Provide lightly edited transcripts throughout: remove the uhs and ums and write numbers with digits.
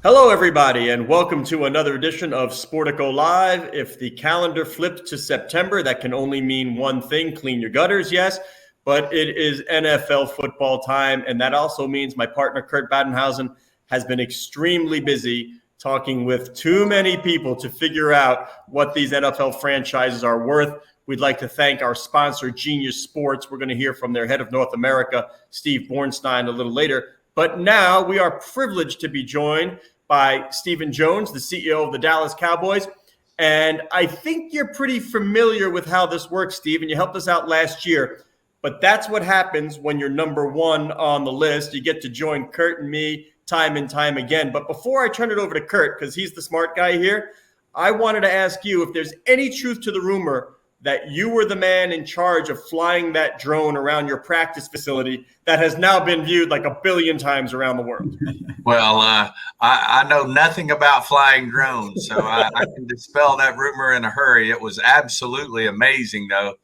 Hello, everybody, and welcome to another edition of SporticoLive. If the calendar flipped to September, that can only mean one thing: clean your gutters, yes. But it is NFL football time, and that also means my partner, Kurt Badenhausen, has been extremely busy talking with too many people to figure out what these NFL franchises are worth. We'd like to thank our sponsor, Genius Sports. We're going to hear from their head of North America, Steve Bornstein, a little later. But now we are privileged to be joined by Stephen Jones, the CEO of the Dallas Cowboys. And I think you're pretty familiar with how this works, Stephen. You helped us out last year. But that's what happens when you're number one on the list. You get to join Kurt and me time and time again. But before I turn it over to Kurt, because he's the smart guy here, I wanted to ask you if there's any truth to the rumor that you were the man in charge of flying that drone around your practice facility that has now been viewed like 1 billion times around the world. Well, I know nothing about flying drones, so I can dispel that rumor in a hurry. It was absolutely amazing, though.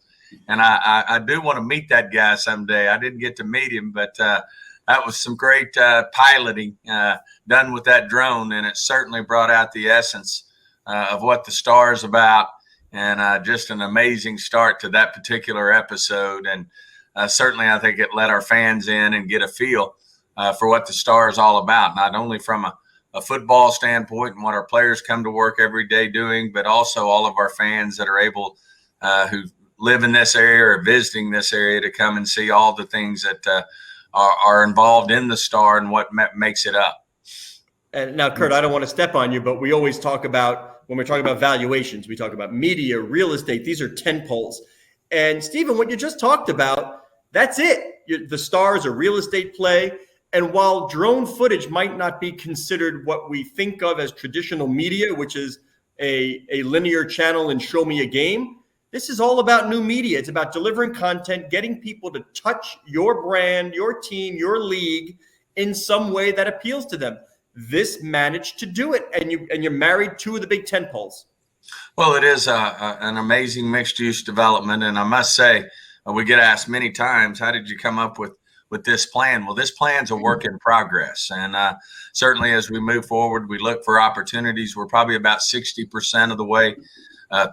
And I do want to meet that guy someday. I didn't get to meet him, but that was some great piloting done with that drone, and it certainly brought out the essence of what the star is about. And just an amazing start to that particular episode. And certainly I think it let our fans in and get a feel for what the star is all about, not only from a football standpoint and what our players come to work every day doing, but also all of our fans that are able who live in this area or visiting this area to come and see all the things that are involved in the star and what makes it up. And now, Kurt, I don't want to step on you, but we always talk about, when we're talking about valuations, we talk about media, real estate. These are tentpoles. And Stephen, what you just talked about, that's it. The star is a real estate play. And while drone footage might not be considered what we think of as traditional media, which is a linear channel and show me a game, this is all about new media. It's about delivering content, getting people to touch your brand, your team, your league in some way that appeals to them. This managed to do it, and you're married two of the big tentpoles. Well, it is an amazing mixed-use development, and I must say, we get asked many times, how did you come up with this plan? Well, this plan's a work in progress, and certainly as we move forward, we look for opportunities. We're probably about 60% of the way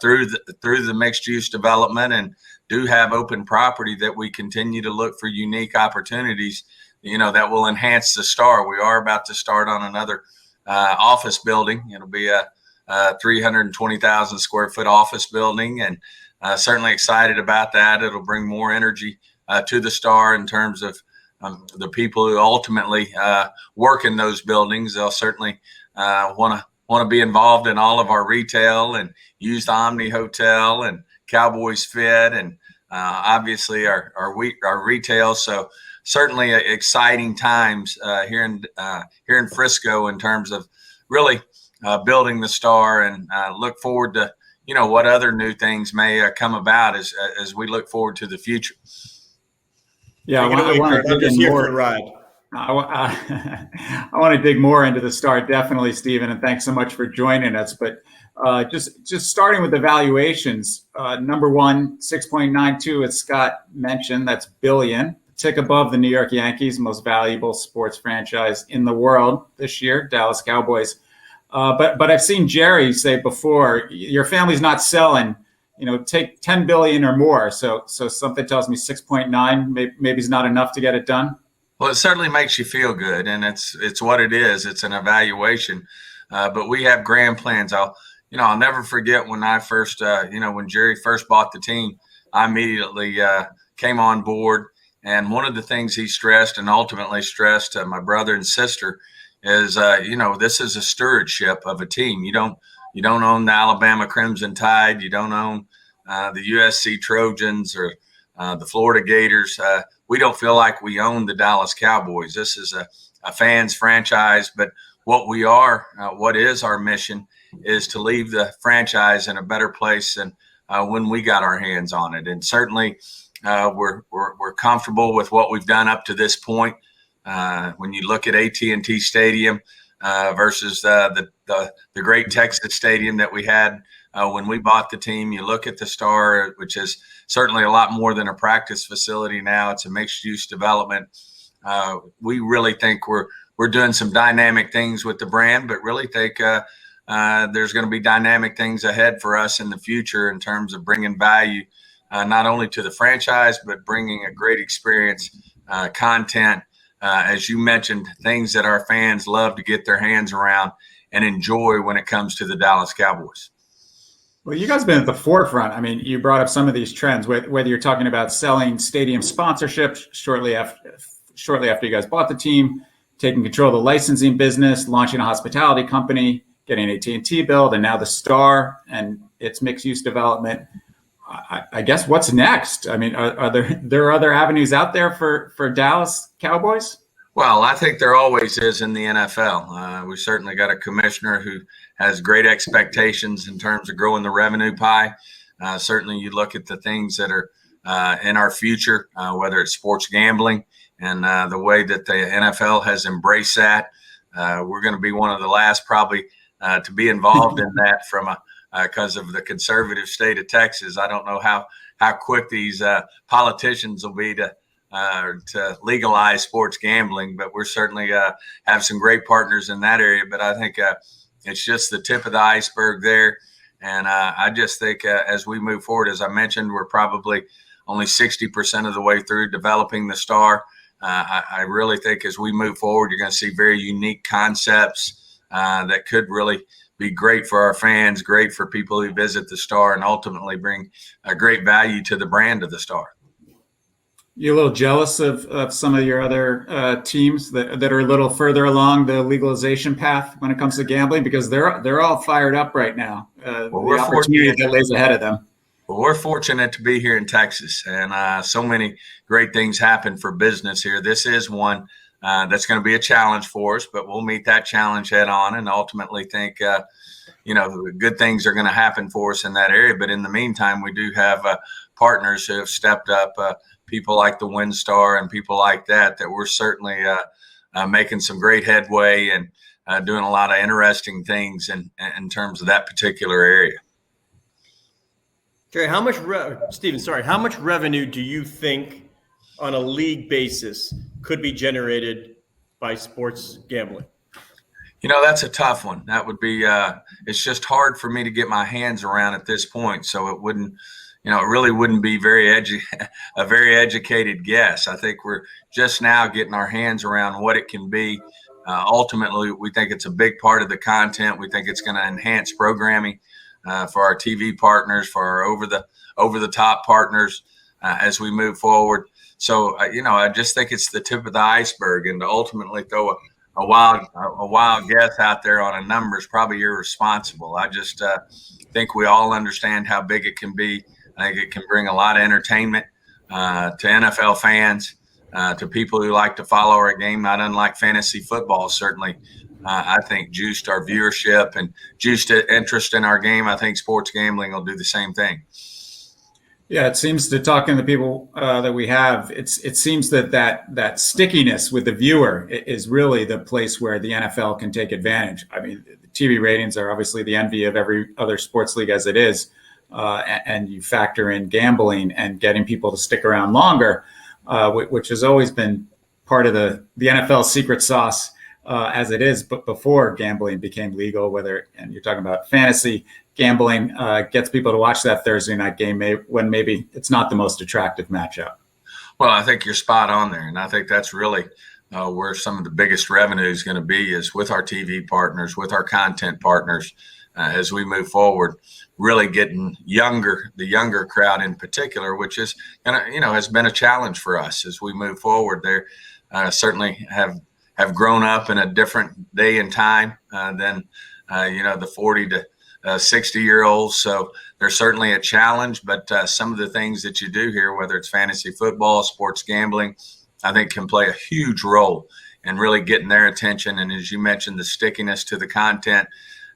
through the mixed-use development, and do have open property that we continue to look for unique opportunities, that will enhance the star. We are about to start on another office building. It'll be a 320,000 square foot office building, and certainly excited about that. It'll bring more energy to the star in terms of the people who ultimately work in those buildings. They'll certainly want to be involved in all of our retail and use the Omni Hotel and Cowboys Fit, and obviously our retail. So certainly exciting times here in Frisco in terms of really building the star, and look forward to what other new things may come about as we look forward to the future. Yeah, I want to dig in more. I want to dig more into the star, definitely, Stephen, and thanks so much for joining us. But just starting with the valuations, number one, 6.92, as Scott mentioned, that's billion. Tick above the New York Yankees, most valuable sports franchise in the world this year, Dallas Cowboys. But I've seen Jerry say before, your family's not selling, take 10 billion or more. So something tells me 6.9 maybe is not enough to get it done. Well, it certainly makes you feel good, and it's what it is. It's an evaluation, but we have grand plans. I'll never forget when I first, when Jerry first bought the team, I immediately came on board. And one of the things he stressed, and ultimately stressed to my brother and sister, is this is a stewardship of a team. You don't own the Alabama Crimson Tide. You don't own the USC Trojans or the Florida Gators. We don't feel like we own the Dallas Cowboys. This is a fans franchise, but what is our mission is to leave the franchise in a better place than when we got our hands on it. And certainly we're comfortable with what we've done up to this point. When you look at AT&T Stadium versus the great Texas Stadium that we had when we bought the team, you look at the Star, which is certainly a lot more than a practice facility now. It's a mixed-use development. We really think we're we're doing some dynamic things with the brand, but really think there's going to be dynamic things ahead for us in the future in terms of bringing value not only to the franchise, but bringing a great experience, content, as you mentioned, things that our fans love to get their hands around and enjoy when it comes to the Dallas Cowboys. Well, you guys have been at the forefront. I mean, you brought up some of these trends, whether you're talking about selling stadium sponsorships shortly after you guys bought the team, taking control of the licensing business, launching a hospitality company, getting AT&T build, and now the Star and its mixed-use development. I guess what's next? I mean, are there other avenues out there for Dallas Cowboys? Well, I think there always is in the NFL. We certainly got a commissioner who has great expectations in terms of growing the revenue pie. Certainly, you look at the things that are in our future, whether it's sports gambling and the way that the NFL has embraced that. We're going to be one of the last probably to be involved in that from because of the conservative state of Texas. I don't know how quick these politicians will be to legalize sports gambling, but we're certainly have some great partners in that area. But I think it's just the tip of the iceberg there. And I just think as we move forward, as I mentioned, we're probably only 60% of the way through developing the Star. I really think as we move forward, you're going to see very unique concepts that could really be great for our fans, great for people who visit the Star, and ultimately bring a great value to the brand of the Star. You a little jealous of some of your other teams that are a little further along the legalization path when it comes to gambling, because they're all fired up right now. The opportunity that lays ahead of them. Well, we're fortunate to be here in Texas, and so many great things happen for business here. This is one that's going to be a challenge for us, but we'll meet that challenge head on and ultimately think, good things are going to happen for us in that area. But in the meantime, we do have partners who have stepped up, people like the WinStar and people like that we're certainly making some great headway and doing a lot of interesting things in terms of that particular area. Jerry, how much revenue do you think on a league basis could be generated by sports gambling? That's a tough one. That would be it's just hard for me to get my hands around at this point. So it wouldn't, it really wouldn't be a very educated guess. I think we're just now getting our hands around what it can be. Ultimately, we think it's a big part of the content. We think it's going to enhance programming for our TV partners, for our over the top partners as we move forward. So, I just think it's the tip of the iceberg, and to ultimately throw a wild guess out there on a number is probably irresponsible. I just think we all understand how big it can be. I think it can bring a lot of entertainment to NFL fans, to people who like to follow our game, not unlike fantasy football. Certainly, I think juiced our viewership and juiced interest in our game. I think sports gambling will do the same thing. Yeah, it seems to talking to the people that we have, it seems that stickiness with the viewer is really the place where the NFL can take advantage. I mean, the TV ratings are obviously the envy of every other sports league as it is, and you factor in gambling and getting people to stick around longer, which has always been part of the NFL secret sauce as it is. But before gambling became legal, and you're talking about fantasy gambling, gets people to watch that Thursday night game when maybe it's not the most attractive matchup. Well, I think you're spot on there. And I think that's really where some of the biggest revenue is going to be, is with our TV partners, with our content partners, as we move forward, really getting the younger crowd in particular, which is has been a challenge for us as we move forward. They certainly have grown up in a different day and time than the 40 to 60-year-olds. So there's certainly a challenge, but some of the things that you do here, whether it's fantasy football, sports gambling, I think can play a huge role in really getting their attention. And as you mentioned, the stickiness to the content,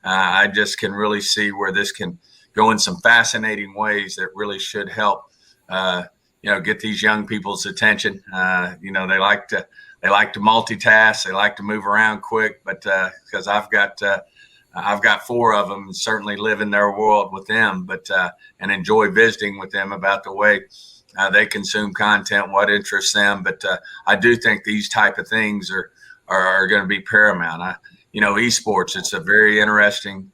I just can really see where this can go in some fascinating ways that really should help, get these young people's attention. They like to multitask. They like to move around quick, but because I've got 4 of them, and certainly live in their world with them, but and enjoy visiting with them about the way they consume content, what interests them. But I do think these type of things are are going to be paramount. Esports, it's a very interesting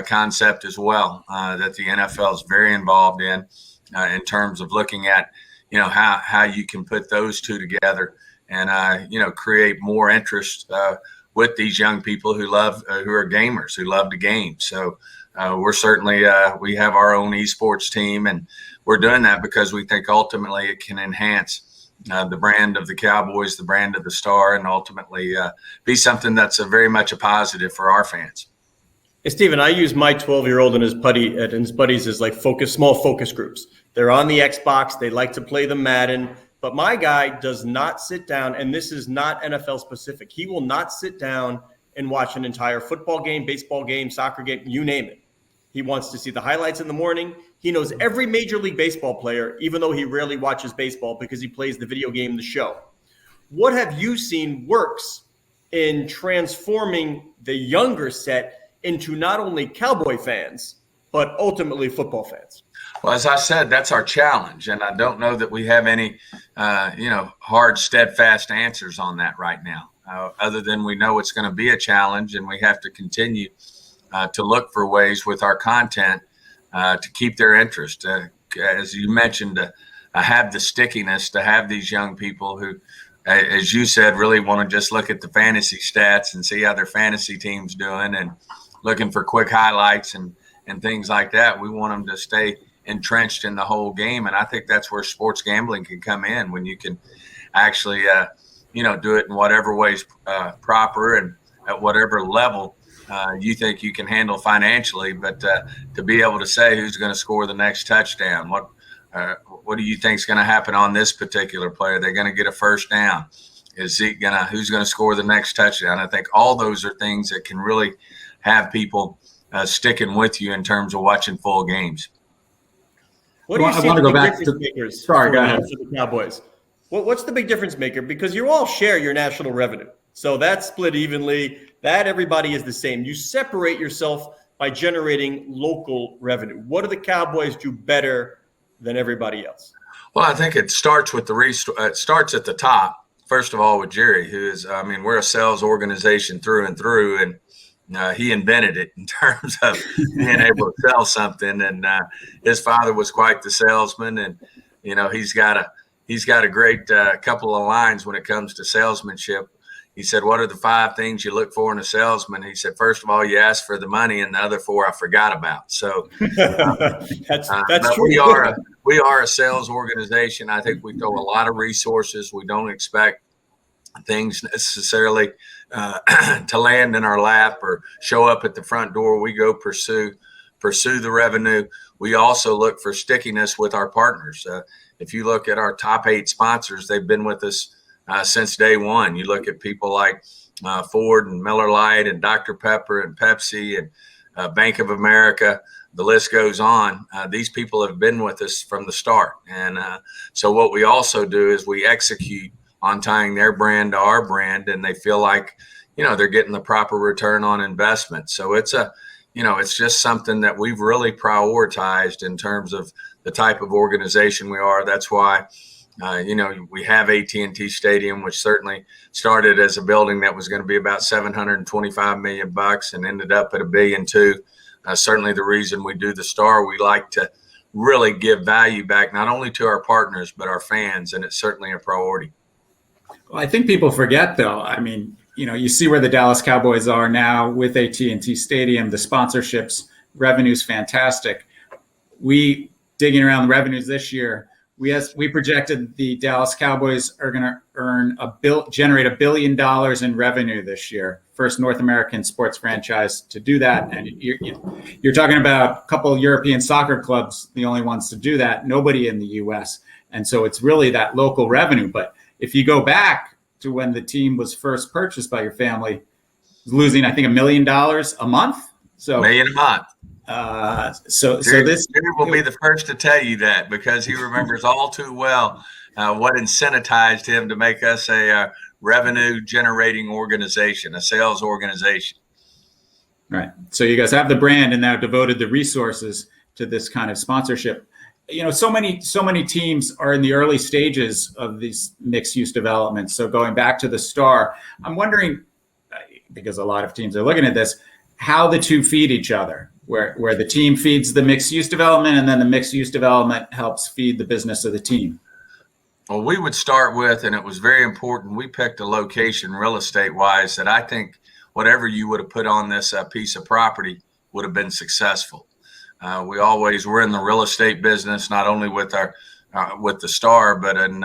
concept as well that the NFL is very involved in terms of looking at, how you can put those two together and, create more interest with these young people who are gamers, who love the game. So we're certainly, we have our own esports team, and we're doing that because we think ultimately it can enhance the brand of the Cowboys, the brand of the Star, and ultimately be something that's very much a positive for our fans. Hey, Steven, I use my 12-year-old and his buddies as like small focus groups. They're on the Xbox. They like to play the Madden. But my guy does not sit down, and this is not NFL specific. He will not sit down and watch an entire football game, baseball game, soccer game, you name it. He wants to see the highlights in the morning. He knows every Major League Baseball player, even though he rarely watches baseball because he plays the video game, The Show. What have you seen works in transforming the younger set into not only Cowboy fans, but ultimately football fans? Well, as I said, that's our challenge. And I don't know that we have any, hard, steadfast answers on that right now, other than we know it's going to be a challenge, and we have to continue to look for ways with our content to keep their interest. As you mentioned, have the stickiness, to have these young people who, as you said, really want to just look at the fantasy stats and see how their fantasy team's doing and looking for quick highlights and things like that. We want them to stay entrenched in the whole game. And I think that's where sports gambling can come in, when you can actually, do it in whatever ways proper and at whatever level you think you can handle financially. But to be able to say who's going to score the next touchdown, what do you think is going to happen on this particular player? They're going to get a first down. Who's going to score the next touchdown? I think all those are things that can really have people sticking with you in terms of watching full games. What do you see the big difference makers for the Cowboys? What's the big difference maker? Because you all share your national revenue. So that's split evenly. That everybody is the same. You separate yourself by generating local revenue. What do the Cowboys do better than everybody else? Well, I think it starts with it starts at the top. First of all, with Jerry, who is, we're a sales organization through and through, and he invented it in terms of being able to sell something. And his father was quite the salesman, and he's got a great couple of lines when it comes to salesmanship. He said, "What are the 5 things you look for in a salesman?" He said, "First of all, you ask for the money, and the other 4 I forgot about." So that's true. We are a sales organization. I think we throw a lot of resources. We don't expect things necessarily to land in our lap or show up at the front door. We go pursue the revenue. We also look for stickiness with our partners. If you look at our top 8 sponsors, they've been with us since day one. You look at people like Ford and Miller Lite and Dr. Pepper and Pepsi and Bank of America. The list goes on. These people have been with us from the start. And so what we also do is we execute on tying their brand to our brand, and they feel like, they're getting the proper return on investment. So it's it's just something that we've really prioritized in terms of the type of organization we are. That's why, we have AT&T Stadium, which certainly started as a building that was going to be about $725 million and ended up at $1.2 billion. Certainly the reason we do the Star, we like to really give value back, not only to our partners, but our fans. And it's certainly a priority. Well, I think people forget, though. You see where the Dallas Cowboys are now with AT&T Stadium, the sponsorships, revenue's fantastic. We digging around the revenues this year. We projected the Dallas Cowboys are going to generate $1 billion in revenue this year. First North American sports franchise to do that. And you're talking about a couple of European soccer clubs, the only ones to do that. Nobody in the U.S. And so it's really that local revenue. But if you go back to when the team was first purchased by your family, it was losing, I think, $1 million a month. So $1 million a month. So this will be the first to tell you that, because he remembers all too well what incentivized him to make us a revenue generating organization, a sales organization. Right. So you guys have the brand and now devoted the resources to this kind of sponsorship. so many teams are in the early stages of these mixed use developments. So going back to the Star, I'm wondering, because a lot of teams are looking at this, how the two feed each other, where the team feeds the mixed use development and then the mixed use development helps feed the business of the team. Well, we would start with, and it was very important, we picked a location real estate wise that I think whatever you would have put on this piece of property would have been successful. We always were in the real estate business, not only with with the Star, but in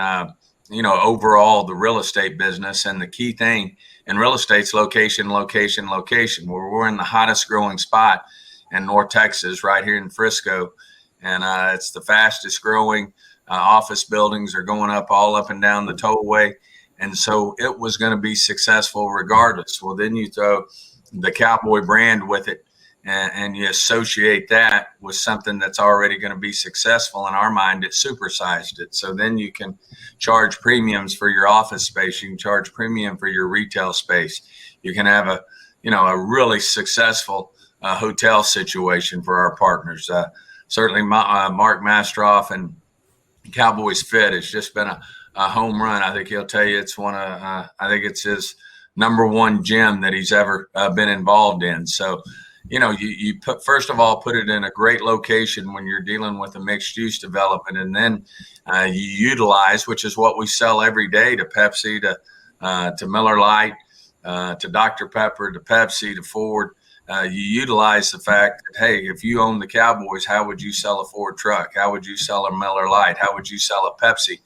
overall the real estate business. And the key thing in real estate's location. Where we're in the hottest growing spot in North Texas, right here in Frisco, and it's the fastest growing. Office buildings are going up all up and down the tollway, and so it was going to be successful regardless. Well, then you throw the Cowboy brand with it, and you associate that with something that's already going to be successful. In our mind, it supersized it. So then you can charge premiums for your office space. You can charge premium for your retail space. You can have a really successful hotel situation for our partners. Certainly Mark Mastroff and Cowboys Fit has just been a home run. I think he'll tell you it's I think it's his number one gym that he's ever been involved in. So, you first of all, put it in a great location when you're dealing with a mixed use development, and then you utilize, which is what we sell every day to Pepsi, to Miller Lite, to Dr. Pepper, to Pepsi, to Ford. You utilize the fact that, hey, if you own the Cowboys, how would you sell a Ford truck? How would you sell a Miller Lite? How would you sell a Pepsi?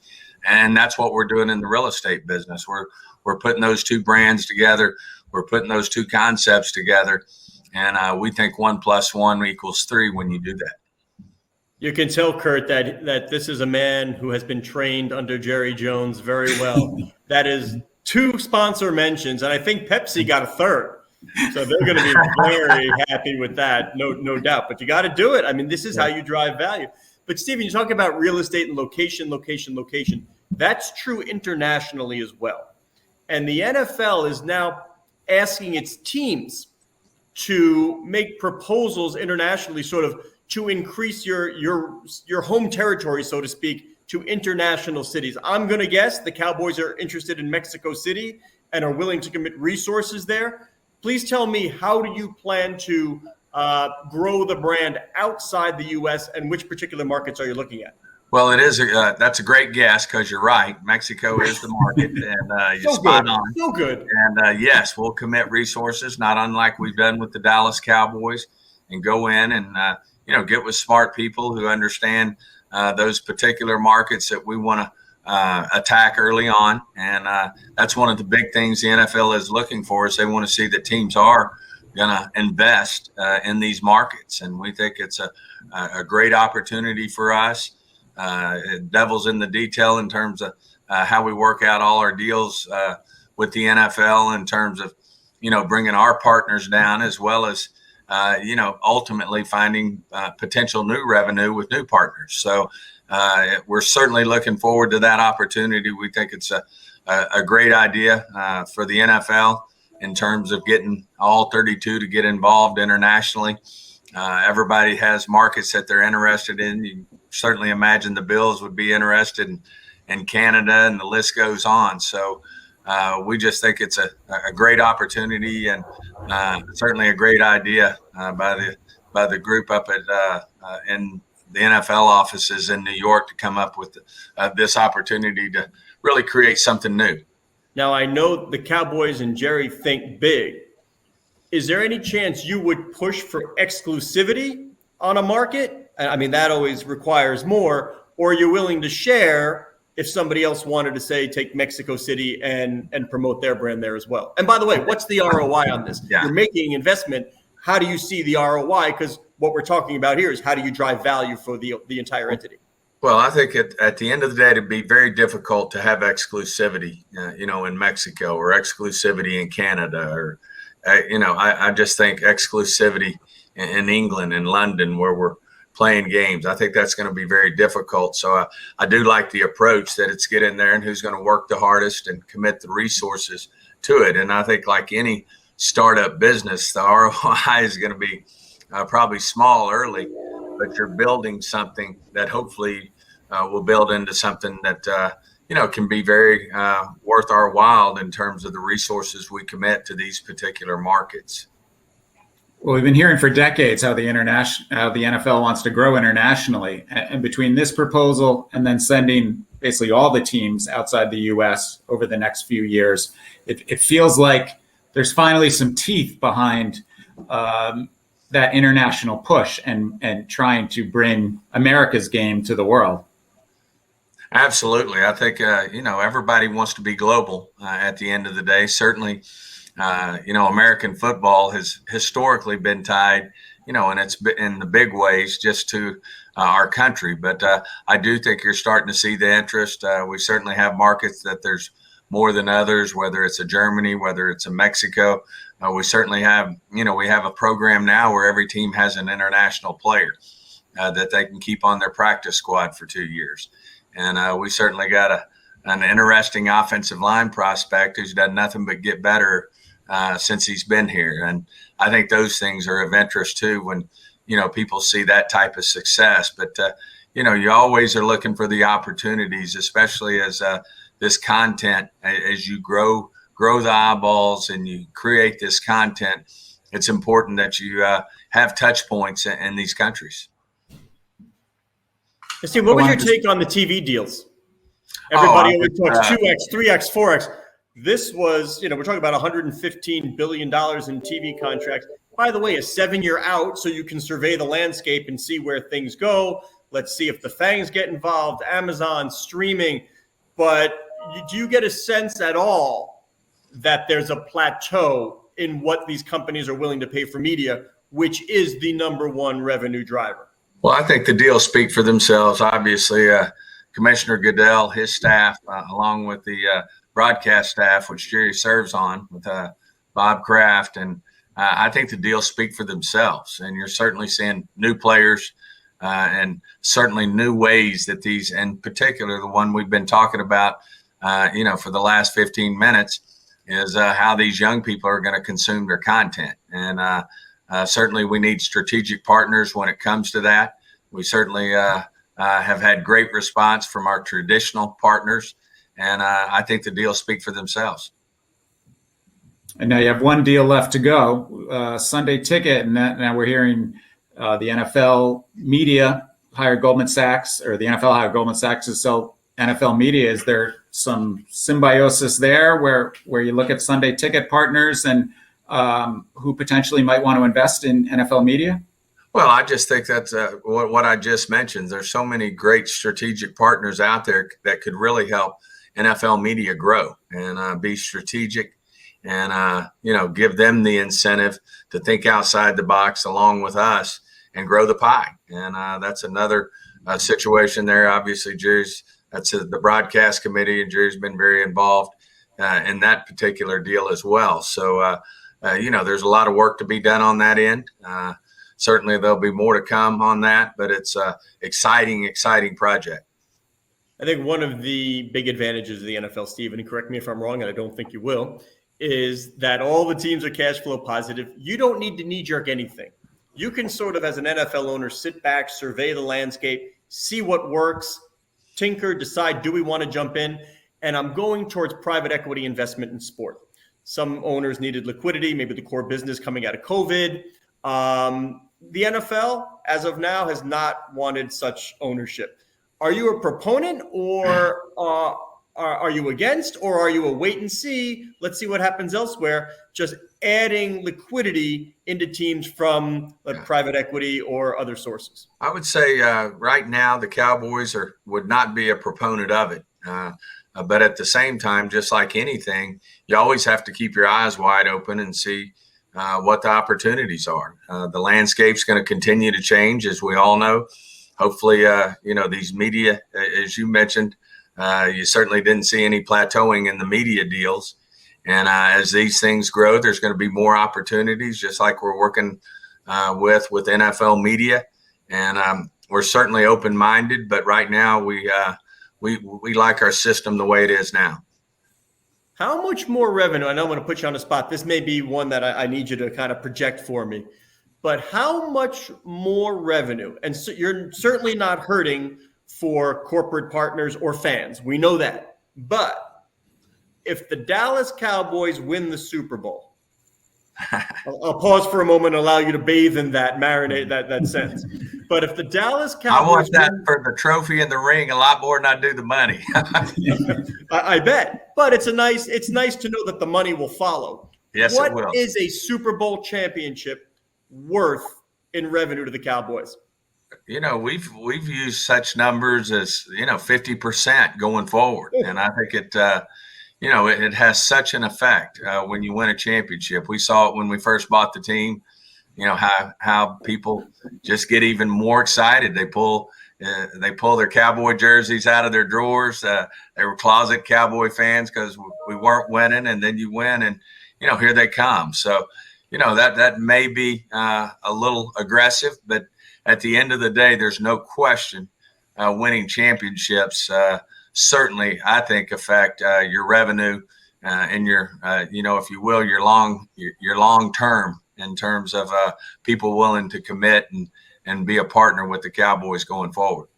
And that's what we're doing in the real estate business. We're putting those two brands together. We're putting those two concepts together. And we think 1 + 1 = 3 when you do that. You can tell, Kurt, that this is a man who has been trained under Jerry Jones very well. That is 2 sponsor mentions, and I think Pepsi got a 3rd. So they're going to be very happy with that, no doubt. But you got to do it. I mean, this is how you drive value. But Stephen, you talk about real estate and location. That's true internationally as well. And the NFL is now asking its teams to make proposals internationally, sort of to increase your home territory, so to speak, to international cities. I'm going to guess the Cowboys are interested in Mexico City and are willing to commit resources there. Please tell me, how do you plan to grow the brand outside the U.S. and which particular markets are you looking at? Well, it is. That's a great guess because you're right. Mexico is the market, and you're spot on. So good. And yes, we'll commit resources, not unlike we've done with the Dallas Cowboys, and go in and get with smart people who understand those particular markets that we want to attack early on. And that's one of the big things the NFL is looking for, is they want to see that teams are going to invest in these markets, and we think it's a great opportunity for us. Devil's in the detail in terms of how we work out all our deals with the NFL, in terms of bringing our partners down, as well as ultimately finding potential new revenue with new partners. So we're certainly looking forward to that opportunity. We think it's a great idea for the NFL in terms of getting all 32 to get involved internationally. Everybody has markets that they're interested in. You certainly imagine the Bills would be interested in Canada, and the list goes on. So we just think it's a great opportunity, and certainly a great idea by the group up at in the NFL offices in New York to come up with this opportunity to really create something new. Now, I know the Cowboys and Jerry think big. Is there any chance you would push for exclusivity on a market? I mean, that always requires more. Or you're willing to share if somebody else wanted to, say, take Mexico City and promote their brand there as well? And by the way, what's the ROI on this? Yeah. You're making investment. How do you see the ROI? Because what we're talking about here is, how do you drive value for the entire entity? Well, I think at the end of the day, it'd be very difficult to have exclusivity, in Mexico, or exclusivity in Canada, or I just think exclusivity in England and London, where we're playing games, I think that's going to be very difficult. So I do like the approach that it's get in there and who's going to work the hardest and commit the resources to it. And I think, like any startup business, the ROI is going to be probably small early, but you're building something that hopefully will build into something that can be very worth our while in terms of the resources we commit to these particular markets. Well, we've been hearing for decades how the NFL wants to grow internationally, and between this proposal and then sending basically all the teams outside the U.S. over the next few years, it feels like there's finally some teeth behind that international push and trying to bring America's game to the world. Absolutely. I think, everybody wants to be global at the end of the day. Certainly, American football has historically been tied, and it's in the big ways just to our country. But I do think you're starting to see the interest. We certainly have markets that there's more than others, whether it's a Germany, whether it's a Mexico. We certainly have, we have a program now where every team has an international player that they can keep on their practice squad for 2 years. And we certainly got an interesting offensive line prospect who's done nothing but get better since he's been here. And I think those things are of interest too when, people see that type of success. But, you always are looking for the opportunities, especially as this content, as you grow the eyeballs and you create this content. It's important that you have touch points in these countries. Steve, what was your take on the TV deals? Everybody always talks 2X, 3X, 4X. This was, we're talking about $115 billion in TV contracts. By the way, a 7-year out so you can survey the landscape and see where things go. Let's see if the FANGs get involved, Amazon, streaming. But do you get a sense at all that there's a plateau in what these companies are willing to pay for media, which is the number one revenue driver? Well, I think the deals speak for themselves. Obviously, Commissioner Goodell, his staff, along with the broadcast staff, which Jerry serves on, with Bob Kraft. And I think the deals speak for themselves. And you're certainly seeing new players and certainly new ways that these, in particular, the one we've been talking about, for the last 15 minutes, is how these young people are going to consume their content. And certainly we need strategic partners when it comes to that. We certainly have had great response from our traditional partners. And I think the deals speak for themselves. And now you have one deal left to go, Sunday Ticket. And now we're hearing the NFL media hired Goldman Sachs, or the NFL hired Goldman Sachs to sell NFL media. Is there some symbiosis there where you look at Sunday Ticket partners and who potentially might want to invest in NFL media? Well, I just think that's what I just mentioned. There's so many great strategic partners out there that could really help NFL media grow and be strategic and, give them the incentive to think outside the box along with us and grow the pie. And that's another situation there. Obviously, that's the broadcast committee, and Jerry's been very involved in that particular deal as well. So, there's a lot of work to be done on that end. Certainly there'll be more to come on that, but it's a exciting project. I think one of the big advantages of the NFL, Stephen, and correct me if I'm wrong, and I don't think you will, is that all the teams are cash flow positive. You don't need to knee-jerk anything. You can sort of, as an NFL owner, sit back, survey the landscape, see what works, tinker, decide, do we want to jump in? And I'm going towards private equity investment in sport. Some owners needed liquidity, maybe the core business coming out of COVID. The NFL, as of now, has not wanted such ownership. Are you a proponent, or are you against, or are you a wait and see? Let's see what happens elsewhere. Just adding liquidity into teams from private equity or other sources. I would say right now the Cowboys would not be a proponent of it. But at the same time, just like anything, you always have to keep your eyes wide open and see what the opportunities are. The landscape's going to continue to change, as we all know. Hopefully, these media, as you mentioned, you certainly didn't see any plateauing in the media deals. And as these things grow, there's going to be more opportunities, just like we're working with NFL media. And we're certainly open-minded, but right now we like our system the way it is now. How much more revenue? I know I'm going to put you on the spot. This may be one that I need you to kind of project for me. but how much more revenue? And so you're certainly not hurting for corporate partners or fans. We know that. But if the Dallas Cowboys win the Super Bowl, I'll pause for a moment and allow you to bathe in that, marinate that sentence. But if the Dallas Cowboys, I want that for the trophy and the ring a lot more than I do the money. I bet. But it's nice to know that the money will follow. Yes, what it will. Is a Super Bowl championship worth in revenue to the Cowboys? We've used such numbers as 50% going forward, and I think it it has such an effect when you win a championship. We saw it when we first bought the team. How people just get even more excited. They pull their Cowboy jerseys out of their drawers. They were closet Cowboy fans because we weren't winning, and then you win, and here they come. So that may be a little aggressive, but at the end of the day, there's no question winning championships certainly, I think, affect your revenue and your, if you will, your long term in terms of people willing to commit and be a partner with the Cowboys going forward.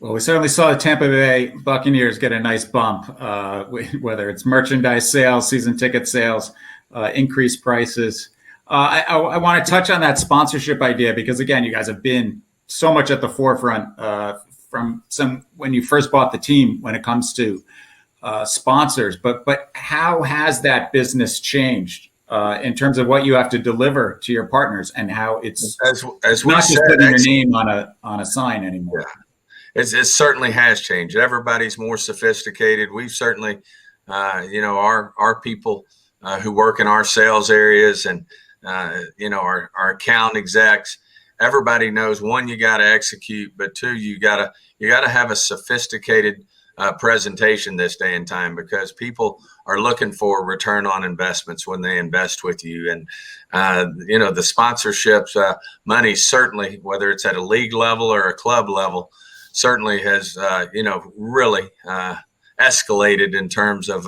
Well, we certainly saw the Tampa Bay Buccaneers get a nice bump, whether it's merchandise sales, season ticket sales, increased prices. I want to touch on that sponsorship idea because, again, you guys have been so much at the forefront from when you first bought the team when it comes to sponsors. But how has that business changed in terms of what you have to deliver to your partners and how it's as we not said, just putting your name on a sign anymore? Yeah. It certainly has changed. Everybody's more sophisticated. We've certainly, our people who work in our sales areas and our account execs. Everybody knows, one, you got to execute, but two, you got to have a sophisticated presentation this day and time because people are looking for return on investments when they invest with you. And the sponsorships money certainly, whether it's at a league level or a club level, certainly has really escalated in terms of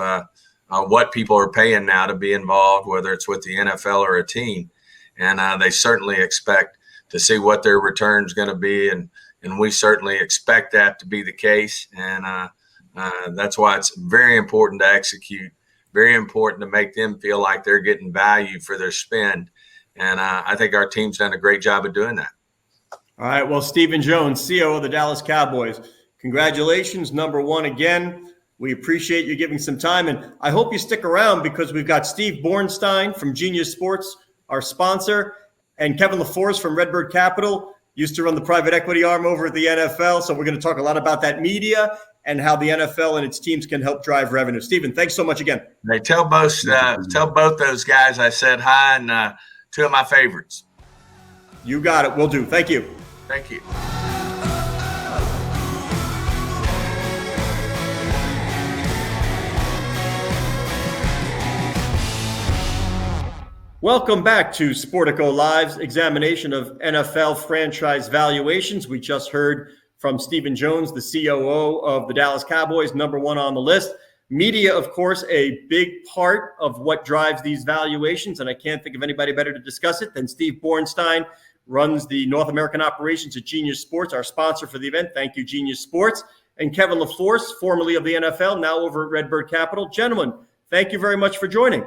what people are paying now to be involved, whether it's with the NFL or a team. And they certainly expect to see what their return is going to be. And we certainly expect that to be the case. And that's why it's very important to execute, very important to make them feel like they're getting value for their spend. And I think our team's done a great job of doing that. All right. Well, Stephen Jones, CEO of the Dallas Cowboys, congratulations. Number one again. We appreciate you giving some time. And I hope you stick around because we've got Steve Bornstein from Genius Sports, our sponsor, and Kevin LaForce from RedBird Capital, used to run the private equity arm over at the NFL. So we're going to talk a lot about that media and how the NFL and its teams can help drive revenue. Stephen, thanks so much again. Hey, tell both those guys I said hi and two of my favorites. You got it. Will do. Thank you. Thank you. Welcome back to Sportico Live's examination of NFL franchise valuations. We just heard from Stephen Jones, the COO of the Dallas Cowboys, number one on the list. Media, of course, a big part of what drives these valuations, and I can't think of anybody better to discuss it than Steve Bornstein, runs the North American operations at Genius Sports, our sponsor for the event. Thank you, Genius Sports. And Kevin LaForce, formerly of the NFL, now over at RedBird Capital. Gentlemen, thank you very much for joining.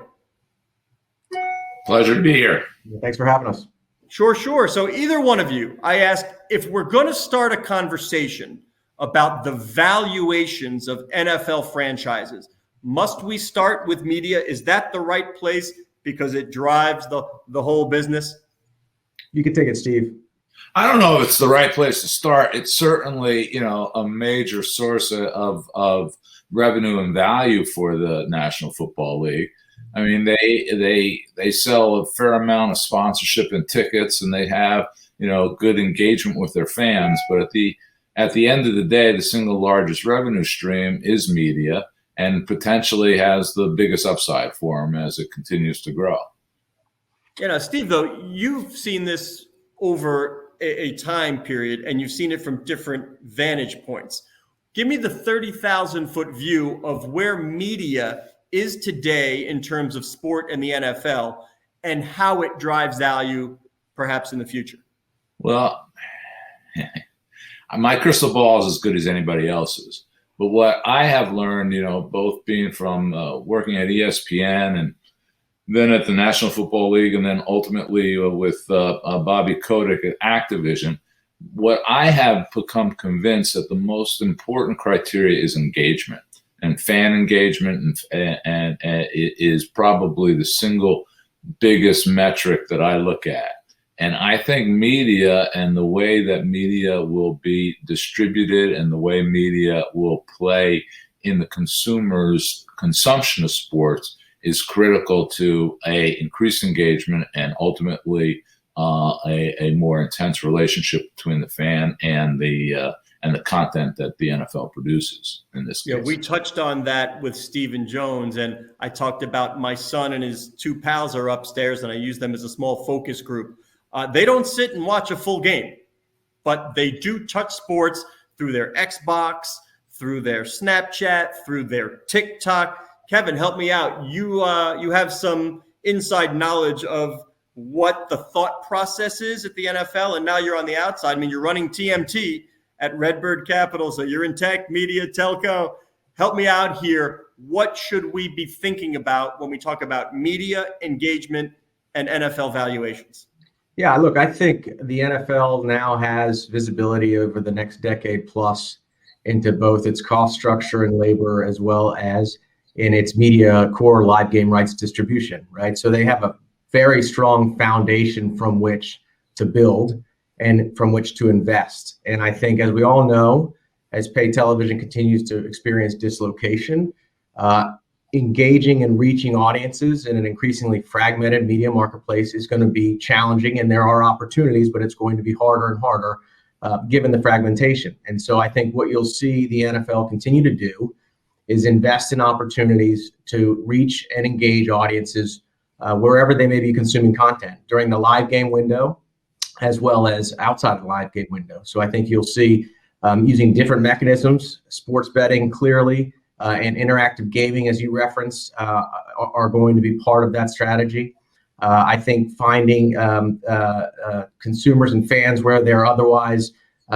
Pleasure to be here. Thanks for having us. Sure. So either one of you, I ask, if we're going to start a conversation about the valuations of NFL franchises, must we start with media? Is that the right place because it drives the whole business? You can take it, Steve. I don't know if it's the right place to start. It's certainly, a major source of revenue and value for the National Football League. I mean, they sell a fair amount of sponsorship and tickets, and they have, good engagement with their fans. But at the end of the day, the single largest revenue stream is media, and potentially has the biggest upside for them as it continues to grow. Steve, though, you've seen this over a time period, and you've seen it from different vantage points. Give me the 30,000-foot view of where media is today in terms of sport and the NFL and how it drives value perhaps in the future? Well, my crystal ball is as good as anybody else's. But what I have learned, both being from working at ESPN and then at the National Football League, and then ultimately with Bobby Kotick at Activision, what I have become convinced that the most important criteria is engagement, and fan engagement, and it is probably the single biggest metric that I look at. And I think media and the way that media will be distributed and the way media will play in the consumer's consumption of sports is critical to increased engagement and ultimately a more intense relationship between the fan and the content that the NFL produces in this case. Yeah, we touched on that with Stephen Jones, and I talked about my son and his two pals are upstairs, and I use them as a small focus group. They don't sit and watch a full game, but they do touch sports through their Xbox, through their Snapchat, through their TikTok. Kevin, help me out. You have some inside knowledge of what the thought process is at the NFL, and now you're on the outside. I mean, you're running TMT at RedBird Capital, so you're in tech, media, telco. Help me out here. What should we be thinking about when we talk about media engagement and NFL valuations? Yeah, look, I think the NFL now has visibility over the next decade plus into both its cost structure and labor, as well as in its media core live game rights distribution, right? So they have a very strong foundation from which to build and from which to invest. And I think, as we all know, as pay television continues to experience dislocation, engaging and reaching audiences in an increasingly fragmented media marketplace is going to be challenging, and there are opportunities, but it's going to be harder and harder given the fragmentation. And so I think what you'll see the NFL continue to do is invest in opportunities to reach and engage audiences wherever they may be consuming content during the live game window, as well as outside of the live game window. So I think you'll see using different mechanisms, sports betting clearly, and interactive gaming, as you referenced, are going to be part of that strategy. I think finding consumers and fans where they're otherwise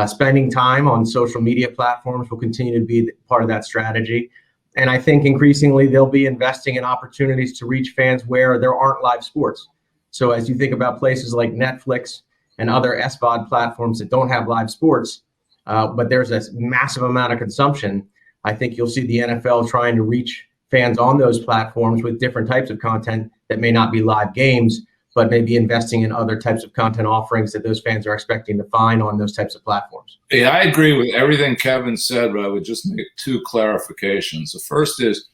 spending time on social media platforms will continue to be part of that strategy. And I think increasingly they'll be investing in opportunities to reach fans where there aren't live sports. So as you think about places like Netflix and other SVOD platforms that don't have live sports, but there's a massive amount of consumption, I think you'll see the NFL trying to reach fans on those platforms with different types of content that may not be live games, but maybe investing in other types of content offerings that those fans are expecting to find on those types of platforms. Yeah, I agree with everything Kevin said, but I would just make two clarifications. The first is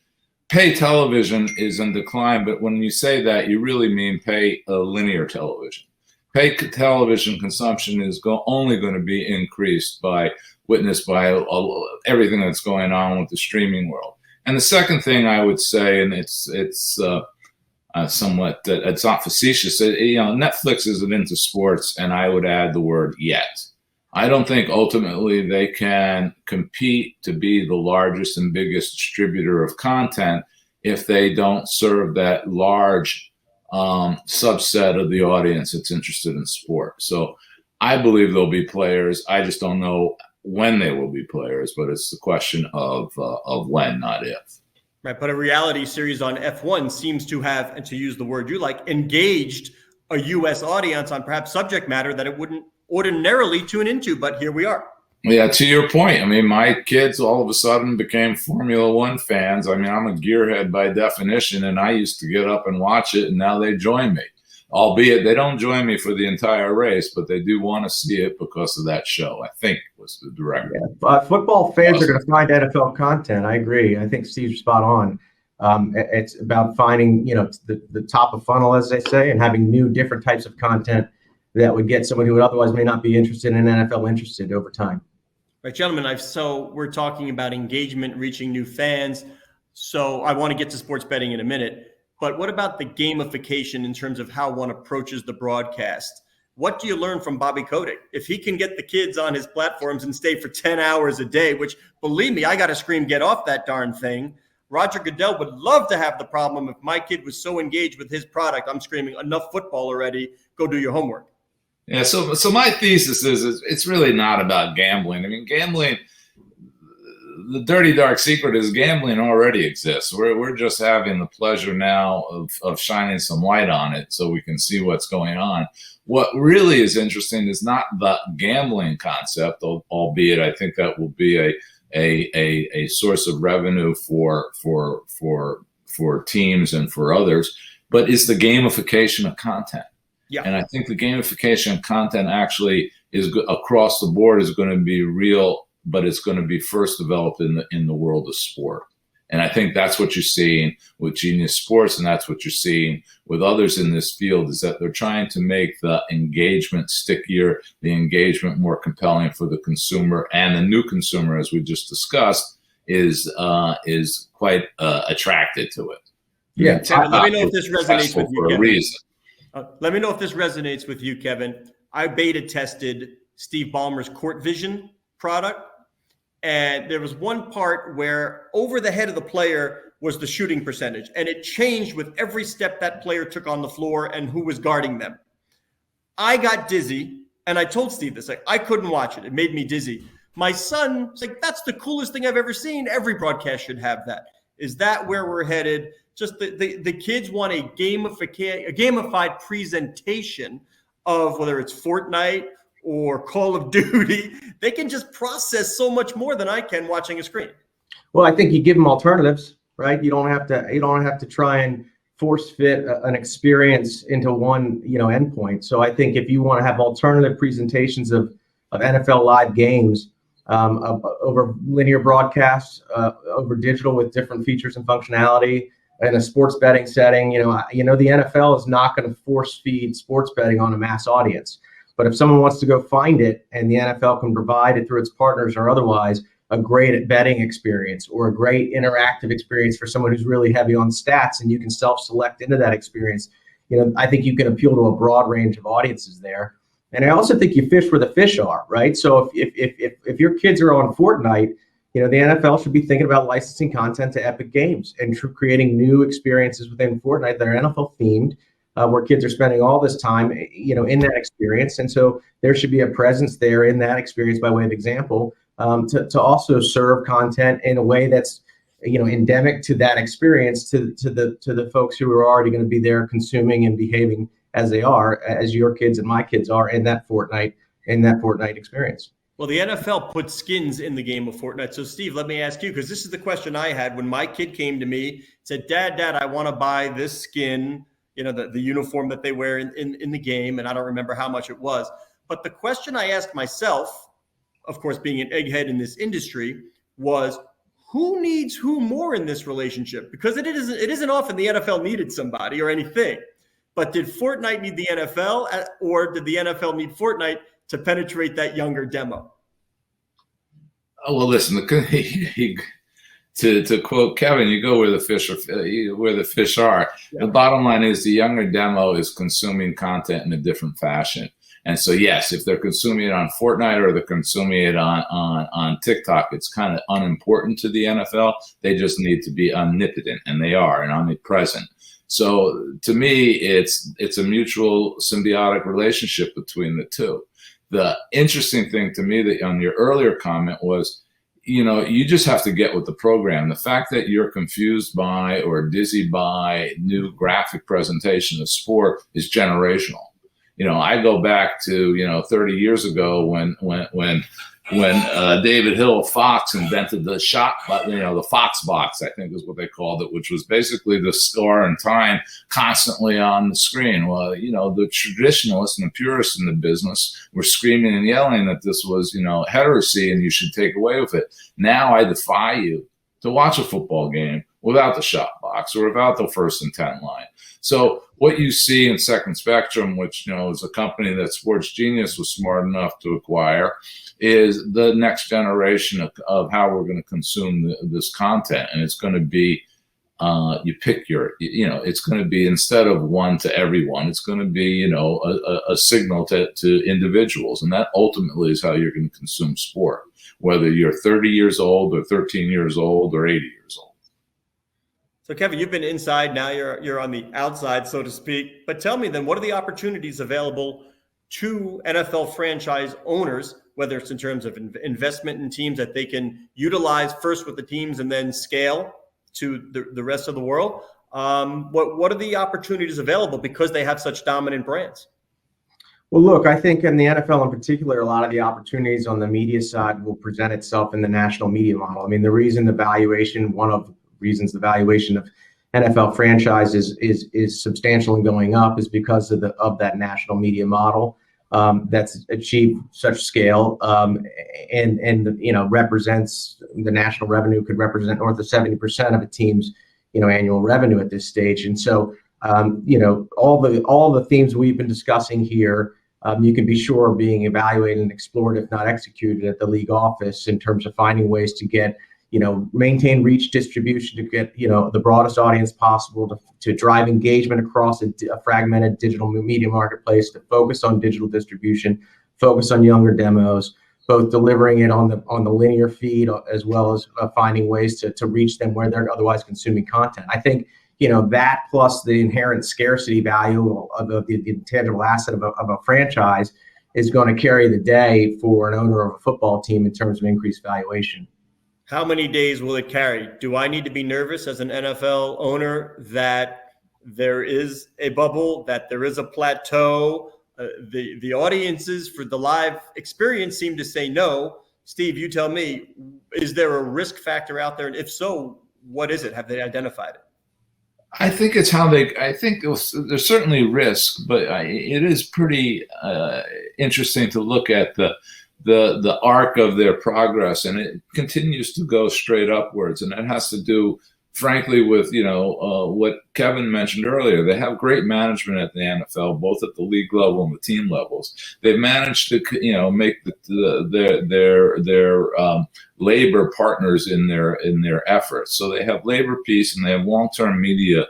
pay television is in decline, but when you say that, you really mean pay linear television. Pay television consumption is only going to be witnessed by everything that's going on with the streaming world. And the second thing I would say, and it's somewhat, it's not facetious, Netflix isn't into sports, and I would add the word yet. I don't think ultimately they can compete to be the largest and biggest distributor of content if they don't serve that large subset of the audience that's interested in sport. So I believe there'll be players. I just don't know when they will be players, but it's the question of when, not if. Right, but a reality series on F1 seems to have, and to use the word you like, engaged a U.S. audience on perhaps subject matter that it wouldn't ordinarily tune into, but here we are. Yeah, to your point, I mean, my kids all of a sudden became Formula One fans. I mean, I'm a gearhead by definition, and I used to get up and watch it, and now they join me. Albeit they don't join me for the entire race, but they do want to see it because of that show, I think was the director. Yeah, football fans are going to find NFL content. I agree. I think Steve's spot on. It's about finding, the top of funnel, as they say, and having new, different types of content that would get someone who would otherwise may not be interested in NFL interested over time. Right, gentlemen, so we're talking about engagement, reaching new fans. So I want to get to sports betting in a minute. But what about the gamification in terms of how one approaches the broadcast? What do you learn from Bobby Kotick? If he can get the kids on his platforms and stay for 10 hours a day, which, believe me, I got to scream, get off that darn thing. Roger Goodell would love to have the problem if my kid was so engaged with his product, I'm screaming, enough football already, go do your homework. Yeah. So my thesis is it's really not about gambling. I mean, gambling, the dirty dark secret is gambling already exists. We're just having the pleasure now of shining some light on it so we can see what's going on. What really is interesting is not the gambling concept, albeit I think that will be a source of revenue for teams and for others, but it's the gamification of content. Yeah. And I think the gamification of content actually is across the board is going to be real, but it's going to be first developed in the world of sport. And I think that's what you're seeing with Genius Sports, and that's what you're seeing with others in this field, is that they're trying to make the engagement stickier, the engagement more compelling for the consumer, and the new consumer, as we just discussed, is quite attracted to it. Yeah, Kevin, let me know if this resonates with you, for a reason. Let me know if this resonates with you, Kevin. I beta tested Steve Ballmer's Court Vision product, and there was one part where over the head of the player was the shooting percentage, and it changed with every step that player took on the floor and who was guarding them. I got dizzy, and I told Steve this, like, I couldn't watch it. It made me dizzy. My son was like, that's the coolest thing I've ever seen. Every broadcast should have that. Is that where we're headed? Just the kids want a gamified presentation of whether it's Fortnite or Call of Duty. They can just process so much more than I can watching a screen. Well, I think you give them alternatives, right? You don't have to try and force fit an experience into one, endpoint. So I think if you want to have alternative presentations of NFL live games over linear broadcasts, over digital with different features and functionality, in a sports betting setting, the NFL is not going to force feed sports betting on a mass audience. But if someone wants to go find it and the NFL can provide it through its partners or otherwise, a great betting experience or a great interactive experience for someone who's really heavy on stats, and you can self-select into that experience, I think you can appeal to a broad range of audiences there. And I also think you fish where the fish are, right? So if your kids are on Fortnite, the NFL should be thinking about licensing content to Epic Games and creating new experiences within Fortnite that are NFL themed, where kids are spending all this time, in that experience. And so there should be a presence there in that experience by way of example, to also serve content in a way that's, endemic to that experience, to the folks who are already going to be there consuming and behaving as they are, as your kids and my kids are in that Fortnite experience. Well, the NFL put skins in the game of Fortnite. So, Steve, let me ask you, because this is the question I had when my kid came to me, said, Dad, I want to buy this skin, the uniform that they wear in the game, and I don't remember how much it was. But the question I asked myself, of course, being an egghead in this industry, was who needs who more in this relationship? Because it isn't often the NFL needed somebody or anything. But did Fortnite need the NFL, or did the NFL need Fortnite to penetrate that younger demo? Oh, well, listen, to quote Kevin, you go where the fish are. Yeah. The bottom line is the younger demo is consuming content in a different fashion. And so, yes, if they're consuming it on Fortnite or they're consuming it on TikTok, it's kind of unimportant to the NFL. They just need to be omnipotent, and they are, and omnipresent. So to me, it's a mutual symbiotic relationship between the two. The interesting thing to me that on your earlier comment was, you just have to get with the program. The fact that you're confused by or dizzy by new graphic presentation of sport is generational. I go back to 30 years ago when David Hill of Fox invented the shot, the Fox box, I think is what they called it, which was basically the score and time constantly on the screen. Well, the traditionalists and the purists in the business were screaming and yelling that this was, heresy and you should take away with it. Now I defy you to watch a football game without the shot box or without the 1st and 10 line. So what you see in Second Spectrum, which, is a company that Sports Genius was smart enough to acquire, is the next generation of how we're going to consume this content. And it's going to be, you pick it's going to be, instead of one to everyone, it's going to be, a signal to individuals. And that ultimately is how you're going to consume sport, whether you're 30 years old or 13 years old or 80 years old. So, Kevin, you've been inside. Now you're on the outside, so to speak. But tell me then, what are the opportunities available to NFL franchise owners, whether it's in terms of investment in teams that they can utilize first with the teams and then scale to the rest of the world? What are the opportunities available because they have such dominant brands? Well, look, I think in the NFL in particular, a lot of the opportunities on the media side will present itself in the national media model. I mean, one of the reasons the valuation of NFL franchises is substantially going up is because of that national media model that's achieved such scale and represents the national revenue could represent north of 70% of a team's annual revenue at this stage. And so all the themes we've been discussing here, you can be sure are being evaluated and explored, if not executed, at the league office in terms of finding ways to get maintain reach, distribution, to get the broadest audience possible, to drive engagement across a fragmented digital media marketplace, to focus on digital distribution, focus on younger demos, both delivering it on the linear feed as well as finding ways to reach them where they're otherwise consuming content. I think that plus the inherent scarcity value of the intangible asset of a franchise is going to carry the day for an owner of a football team in terms of increased valuation. How many days will it carry? Do I need to be nervous as an NFL owner that there is a bubble, that there is a plateau? The audiences for the live experience seem to say no. Steve, you tell me, is there a risk factor out there? And if so, what is it? Have they identified it? I think it's I think there's certainly risk, but it is pretty interesting to look at the arc of their progress, and it continues to go straight upwards. And that has to do, frankly, with what Kevin mentioned earlier. They have great management at the NFL, both at the league level and the team levels. They've managed to make their labor partners in their efforts. So they have labor peace and they have long-term media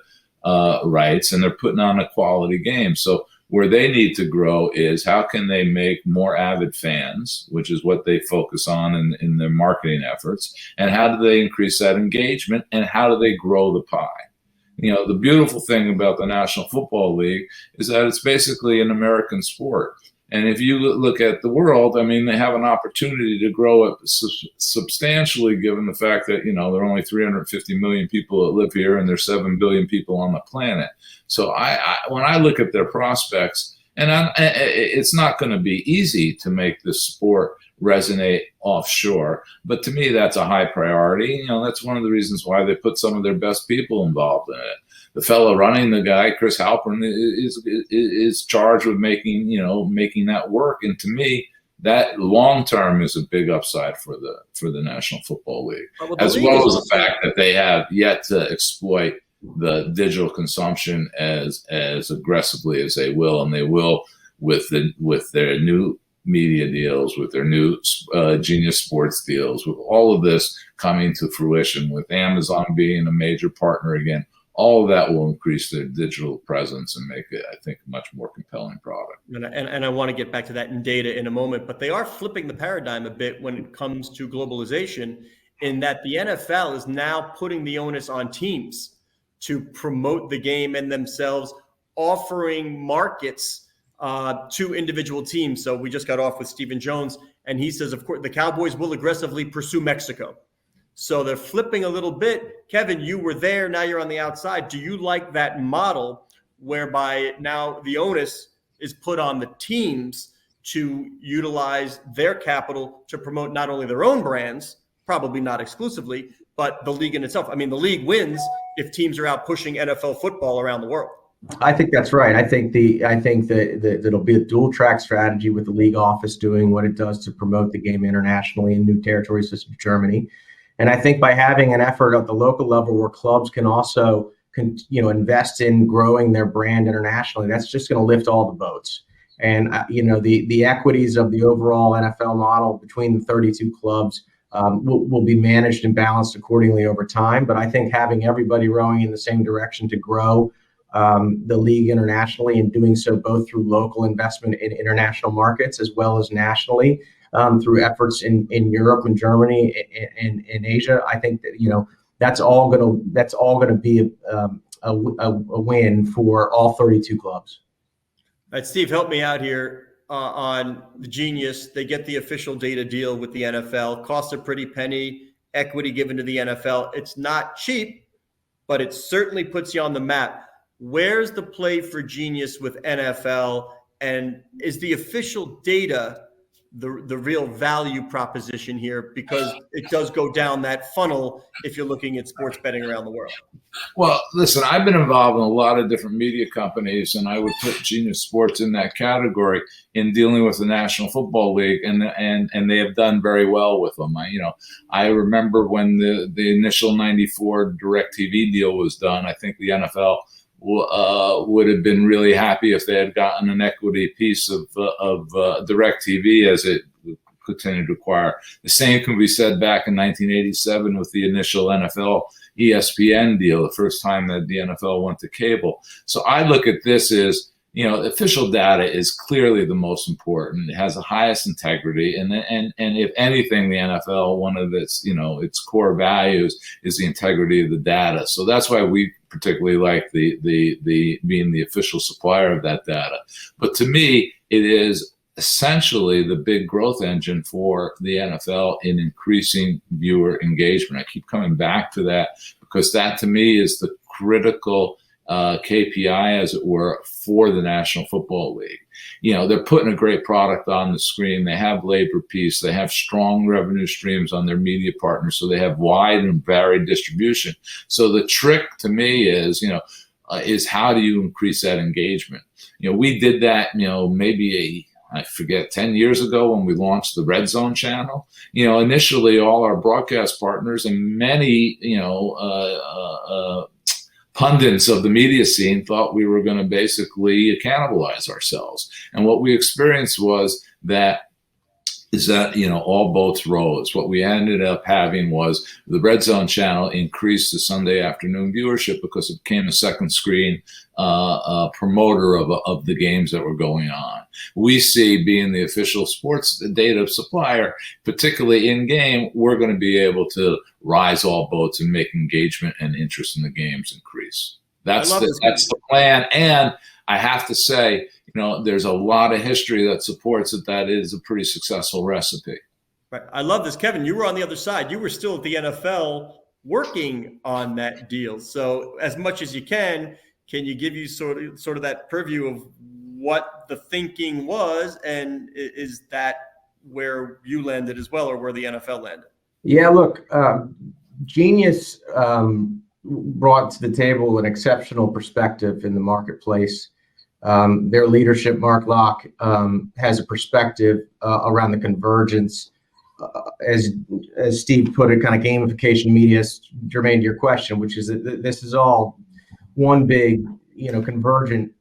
rights, and they're putting on a quality game. So where they need to grow is how can they make more avid fans, which is what they focus on in their marketing efforts, and how do they increase that engagement, and how do they grow the pie? The beautiful thing about the National Football League is that it's basically an American sport. And if you look at the world, I mean, they have an opportunity to grow it substantially, given the fact that, there are only 350 million people that live here and there's 7 billion people on the planet. So when I look at their prospects, and it's not going to be easy to make this sport resonate offshore, but to me, that's a high priority. That's one of the reasons why they put some of their best people involved in it. The fellow running the guy, Chris Halpern, is charged with making that work. And to me, that long term is a big upside for the National Football League, as well as the fact that they have yet to exploit the digital consumption as aggressively as they will, and they will with their new media deals, with their new Genius Sports deals, with all of this coming to fruition, with Amazon being a major partner again. All of that will increase their digital presence and make it, I think, a much more compelling product. And I want to get back to that in data in a moment, but they are flipping the paradigm a bit when it comes to globalization, in that the NFL is now putting the onus on teams to promote the game and themselves, offering markets to individual teams. So we just got off with Stephen Jones, and he says, of course, the Cowboys will aggressively pursue Mexico. So they're flipping a little bit. Kevin, you were there. Now you're on the outside. Do you like that model whereby now the onus is put on the teams to utilize their capital to promote not only their own brands, probably not exclusively, but the league in itself? I mean, the league wins if teams are out pushing NFL football around the world. I think that's right. I think that it'll be a dual track strategy with the league office doing what it does to promote the game internationally in new territories such as Germany. And I think by having an effort at the local level where clubs can also invest in growing their brand internationally, that's just going to lift all the boats. And the equities of the overall NFL model between the 32 clubs will be managed and balanced accordingly over time. But I think having everybody rowing in the same direction to grow the league internationally, and doing so both through local investment in international markets as well as nationally through efforts in Europe and Germany and in Asia, I think that that's all going to be a win for all 32 clubs. All right, Steve, help me out here. on the Genius. They get the official data deal with the NFL. Costs a pretty penny. Equity given to the NFL. It's not cheap, but it certainly puts you on the map. Where's the play for Genius with NFL? And is the official data the real value proposition here? Because it does go down that funnel if you're looking at sports betting around the world. Well, listen, I've been involved in a lot of different media companies, and I would put Genius Sports in that category in dealing with the National Football League, and they have done very well with them. I remember when the initial '94 DirecTV deal was done. I think the NFL would have been really happy if they had gotten an equity piece of DirecTV as it continued to acquire. The same can be said back in 1987 with the initial NFL ESPN deal, the first time that the NFL went to cable. So I look at this as, the official data is clearly the most important. It has the highest integrity, and if anything, the NFL, one of its its core values is the integrity of the data. So that's why we particularly like the being the official supplier of that data. But to me, it is essentially the big growth engine for the NFL in increasing viewer engagement. I keep coming back to that because that to me is the critical KPI, as it were, for the National Football League. They're putting a great product on the screen. They have labor peace. They have strong revenue streams on their media partners. So they have wide and varied distribution. So the trick to me is, is how do you increase that engagement? We did that, maybe I forget, 10 years ago when we launched the Red Zone channel. Initially all our broadcast partners and many, pundits of the media scene thought we were going to basically cannibalize ourselves. And what we experienced was that all boats rose. What we ended up having was the Red Zone channel increased the Sunday afternoon viewership because it became a second screen promoter of the games that were going on. We see, being the official sports data supplier, particularly in game, we're going to be able to rise all boats and make engagement and interest in the games increase. That's the plan. And I have to say, there's a lot of history that supports that is a pretty successful recipe. Right. I love this. Kevin, you were on the other side. You were still at the NFL working on that deal. So as much as you can you give you sort of that purview of what the thinking was, and is that where you landed as well, or where the NFL landed? Yeah, look, Genius brought to the table an exceptional perspective in the marketplace. Their leadership, Mark Locke, has a perspective around the convergence, as Steve put it, kind of gamification media, germane to your question, which is that this is all one big, convergent,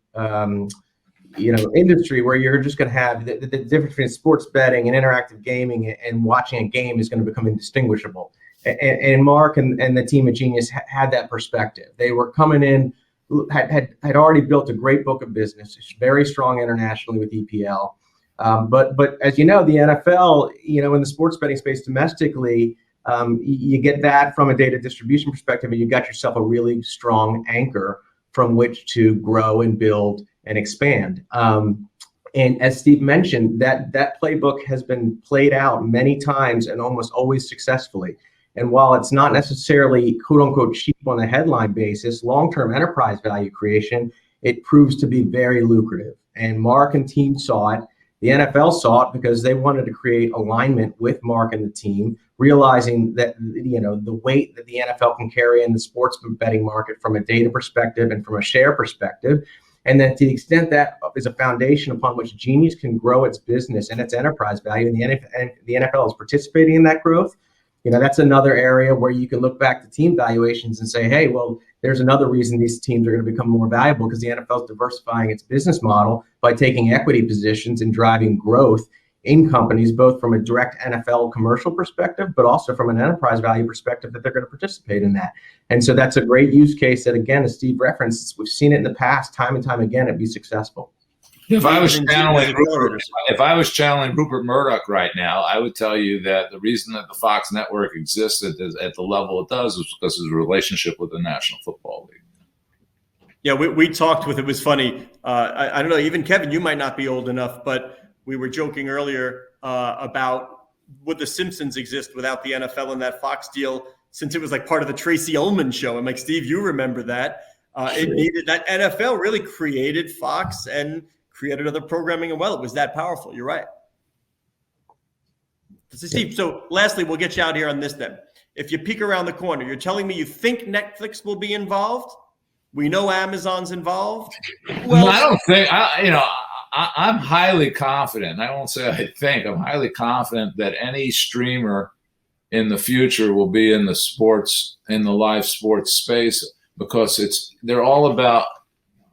industry where you're just going to have the difference between sports betting and interactive gaming and watching a game is going to become indistinguishable. And Mark and the team at Genius had that perspective. They were coming in, had already built a great book of business, very strong internationally with EPL. But as you know, the NFL, in the sports betting space domestically, you get that from a data distribution perspective, and you got yourself a really strong anchor from which to grow and build and expand. And as Steve mentioned, that playbook has been played out many times and almost always successfully. And while it's not necessarily quote unquote cheap on a headline basis, long-term enterprise value creation, it proves to be very lucrative. And Mark and team saw it. The NFL saw it because they wanted to create alignment with Mark and the team, realizing that, the weight that the NFL can carry in the sports betting market from a data perspective and from a share perspective. And that to the extent that is a foundation upon which Genius can grow its business and its enterprise value, and the NFL is participating in that growth, that's another area where you can look back to team valuations and say, hey, well, there's another reason these teams are going to become more valuable, because the NFL is diversifying its business model by taking equity positions and driving growth in companies, both from a direct NFL commercial perspective, but also from an enterprise value perspective, that they're going to participate in that. And so that's a great use case that, again, as Steve referenced, we've seen it in the past, time and time again, it'd be successful. If I was channeling Rupert Murdoch right now, I would tell you that the reason that the Fox network existed at the level it does is because of his relationship with the National Football League. Yeah, we talked with, it was funny. I don't know, even Kevin, you might not be old enough, but We were joking earlier about would the Simpsons exist without the NFL and that Fox deal, since it was like part of the Tracy Ullman show. I'm like, Steve, you remember that. It needed that. NFL really created Fox and created other programming, and well, it was that powerful. You're right. So, Steve, so lastly, we'll get you out here on this then. If you peek around the corner, you're telling me you think Netflix will be involved? We know Amazon's involved. Well, I don't think, I'm highly confident. I won't say I think. I'm highly confident that any streamer in the future will be in the live sports space, because they're all about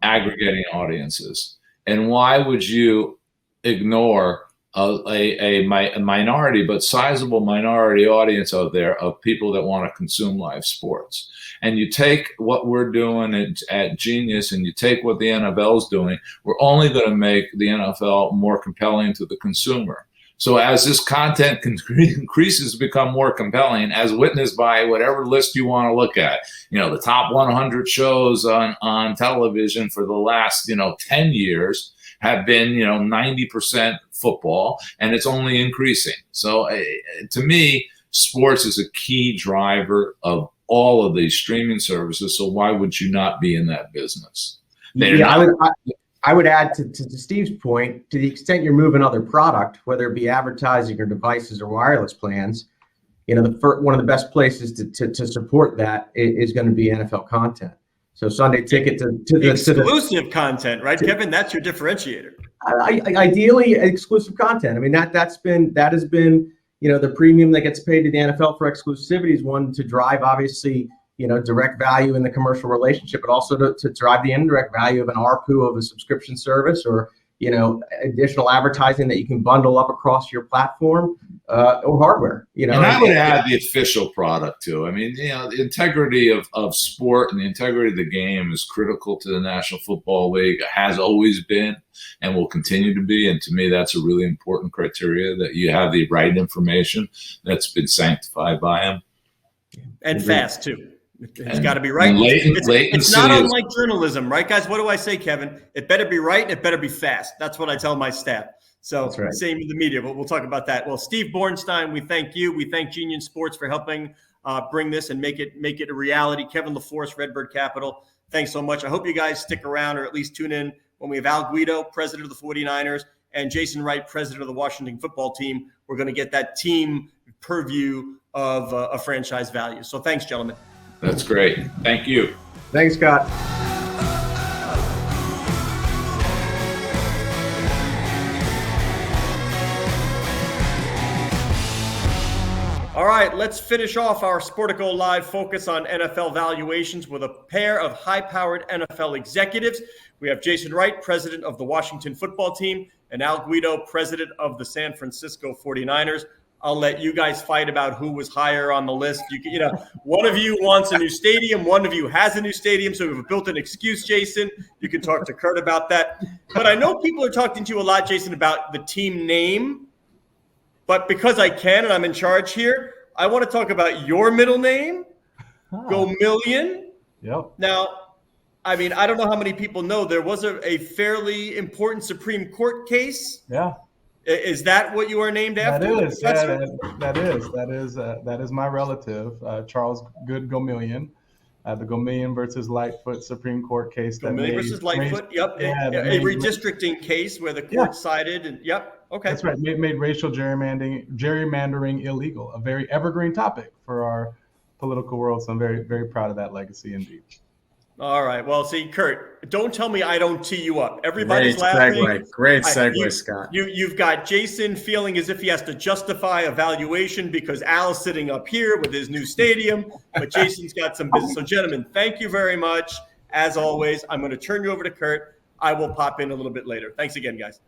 aggregating audiences. And why would you ignore a minority, but sizable minority audience out there of people that want to consume live sports? And you take what we're doing at Genius, and you take what the NFL is doing, we're only going to make the NFL more compelling to the consumer. So as this content increases, become more compelling, as witnessed by whatever list you want to look at, the top 100 shows on television for the last, 10 years have been, 90% football, and it's only increasing. So to me, sports is a key driver of all of these streaming services. So why would you not be in that business? I would add to Steve's point, to the extent you're moving other product, whether it be advertising or devices or wireless plans, one of the best places to support that is going to be NFL content. So Sunday Ticket to the exclusive content, right, Kevin? That's your differentiator. Ideally, exclusive content. I mean, that has been the premium that gets paid to the NFL for exclusivity is one to drive, obviously, direct value in the commercial relationship, but also to drive the indirect value of an ARPU of a subscription service, or additional advertising that you can bundle up across your platform or hardware. And I would add the official product too. I mean, the integrity of sport and the integrity of the game is critical to the National Football League. It has always been and will continue to be. And to me, that's a really important criteria, that you have the right information that's been sanctified by him. And fast too. It's got to be right. It's not unlike journalism, right, guys? What do I say, Kevin? It better be right. It better be fast. That's what I tell my staff. So right. Same with the media, but we'll talk about that. Well, Steve Bornstein, we thank you. We thank Genius Sports for helping bring this and make it a reality. Kevin LaForce, RedBird Capital, thanks so much. I hope you guys stick around, or at least tune in when we have Guido, president of the 49ers, and Jason Wright, president of the Washington football team. We're going to get that team purview of a franchise value. So thanks, gentlemen. That's great. Thank you. Thanks, Scott. All right, let's finish off our Sportico Live focus on NFL valuations with a pair of high-powered NFL executives. We have Jason Wright, president of the Washington football team, and Al Guido, president of the San Francisco 49ers. I'll let you guys fight about who was higher on the list. One of you wants a new stadium. One of you has a new stadium. So we've built an excuse, Jason. You can talk to Kurt about that. But I know people are talking to you a lot, Jason, about the team name. But because I can and I'm in charge here, I want to talk about your middle name, Go Million. Yep. Now, I mean, I don't know how many people know there was a fairly important Supreme Court case. Yeah. Is that what you are named after? That is. That is my relative, Charles Good Gomillion. The Gomillion versus Lightfoot Supreme Court case. Gomillion versus Lightfoot. Yep. A redistricting case where the court sided. And yep. Okay. That's right. Made racial gerrymandering illegal. A very evergreen topic for our political world. So I'm very, very proud of that legacy indeed. All right. Well, see, Kurt, don't tell me I don't tee you up. Everybody's laughing. Great segue, Scott. You've got Jason feeling as if he has to justify a valuation because Al's sitting up here with his new stadium, but Jason's got some business. So, gentlemen, thank you very much. As always, I'm going to turn you over to Kurt. I will pop in a little bit later. Thanks again, guys.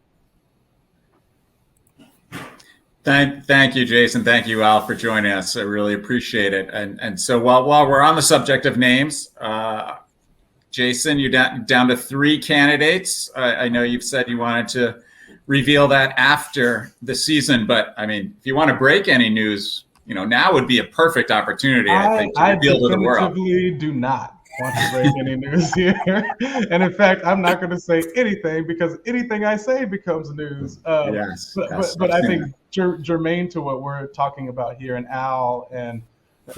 Thank you, Jason. Thank you, Al, for joining us. I really appreciate it. And so while we're on the subject of names, Jason, you're down to 3 candidates. I know you've said you wanted to reveal that after the season, but I mean, if you want to break any news, now would be a perfect opportunity, I think, to reveal to the world. I definitively do not. want to break any news here. And in fact, I'm not going to say anything because anything I say becomes news. Yes. But I think germane to what we're talking about here, and Al, and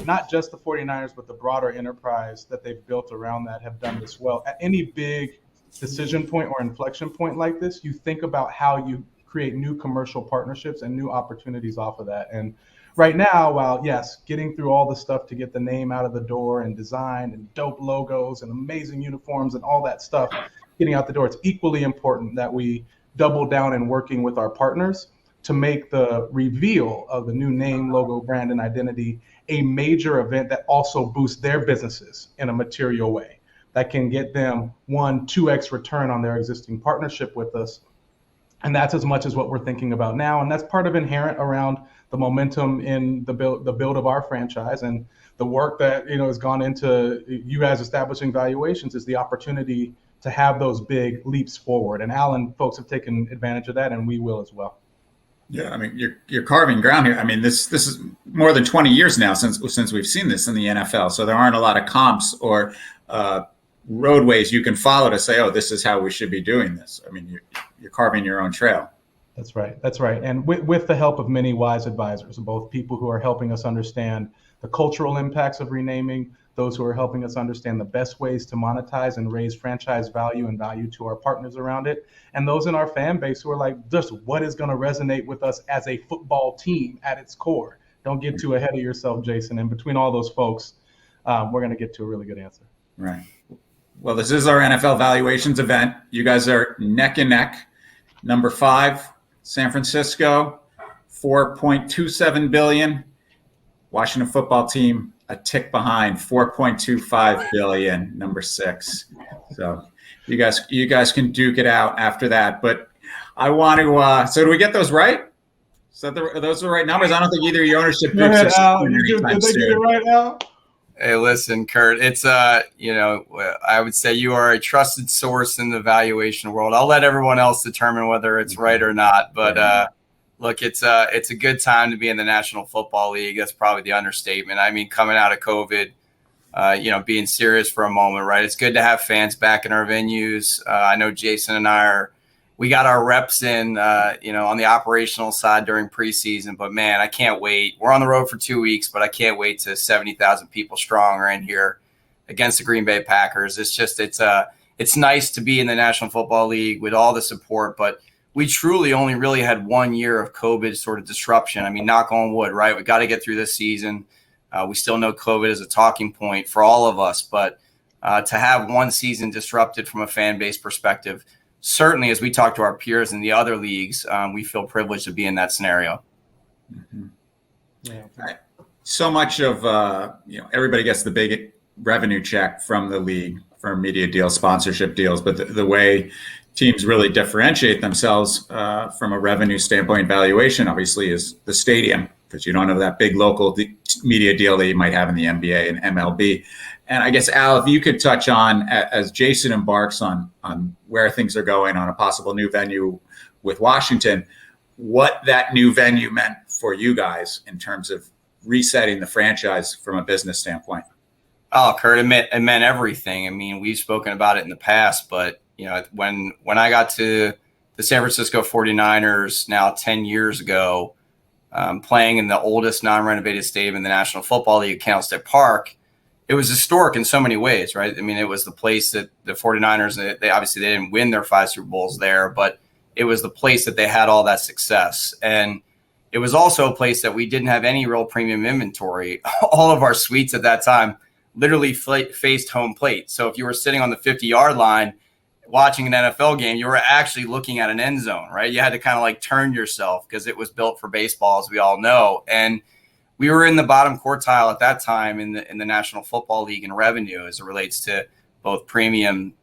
not just the 49ers, but the broader enterprise that they've built around that have done this well. At any big decision point or inflection point like this, you think about how you create new commercial partnerships and new opportunities off of that. And right now, while yes, getting through all the stuff to get the name out of the door and design and dope logos and amazing uniforms and all that stuff getting out the door, it's equally important that we double down in working with our partners to make the reveal of the new name, logo, brand, and identity a major event that also boosts their businesses in a material way that can get them 1-2x return on their existing partnership with us. And that's as much as what we're thinking about now. And that's part of inherent around the momentum in the build of our franchise, and the work that has gone into you guys establishing valuations is the opportunity to have those big leaps forward. And Alan, folks have taken advantage of that, and we will as well. Yeah, I mean, you're carving ground here. I mean, this is more than 20 years now since we've seen this in the NFL. So there aren't a lot of comps or roadways you can follow to say, oh, this is how we should be doing this. I mean, you're carving your own trail. That's right. That's right. And with the help of many wise advisors, both people who are helping us understand the cultural impacts of renaming, those who are helping us understand the best ways to monetize and raise franchise value and value to our partners around it, and ththose in our fan base who are like, just what is going to resonate with us as a football team at its core. Don't get too ahead of yourself, Jason. And between all those folks, we're going to get to a really good answer. Right. Well, this is our NFL Valuations event. You guys are neck and neck. Number 5, San Francisco, $4.27 billion. Washington football team, a tick behind, $4.25 billion, number 6. So you guys can duke it out after that. But I want to. So do we get those right? So are those the right numbers? I don't think either of your ownership groups are. Al, did they get it right, Al? Hey, listen, Kurt, it's, I would say you are a trusted source in the valuation world. I'll let everyone else determine whether it's right or not. But look, it's a good time to be in the National Football League. That's probably the understatement. I mean, coming out of COVID, being serious for a moment, right? It's good to have fans back in our venues. I know Jason and we got our reps in, on the operational side during preseason, but man, I can't wait. We're on the road for 2 weeks, but I can't wait to 70,000 people strong are in here against the Green Bay Packers. It's nice to be in the National Football League with all the support, but we truly only really had 1 year of COVID sort of disruption. I mean, knock on wood, right? We got to get through this season. We still know COVID is a talking point for all of us, but to have one season disrupted from a fan base perspective, certainly, as we talk to our peers in the other leagues, we feel privileged to be in that scenario. Mm-hmm. Yeah. So much of everybody gets the big revenue check from the league for media deals, sponsorship deals, but the way teams really differentiate themselves from a revenue standpoint, valuation obviously is the stadium, because you don't have that big local media deal that you might have in the NBA and MLB. And I guess, Al, if you could touch on, as Jason embarks on where things are going on a possible new venue with Washington, what that new venue meant for you guys in terms of resetting the franchise from a business standpoint. Oh, Kurt, it meant everything. I mean, we've spoken about it in the past, but when I got to the San Francisco 49ers now 10 years ago, playing in the oldest non-renovated stadium in the National Football League, Candlestick Park, it was historic in so many ways, right? I mean, it was the place that the 49ers, they obviously they didn't win their 5 Super Bowls there, but it was the place that they had all that success. And it was also a place that we didn't have any real premium inventory. All of our suites at that time literally faced home plate. So if you were sitting on the 50-yard line watching an NFL game, you were actually looking at an end zone, right? You had to kind of like turn yourself because it was built for baseball, as we all know. And we were in the bottom quartile at that time in the National Football League in revenue as it relates to both premium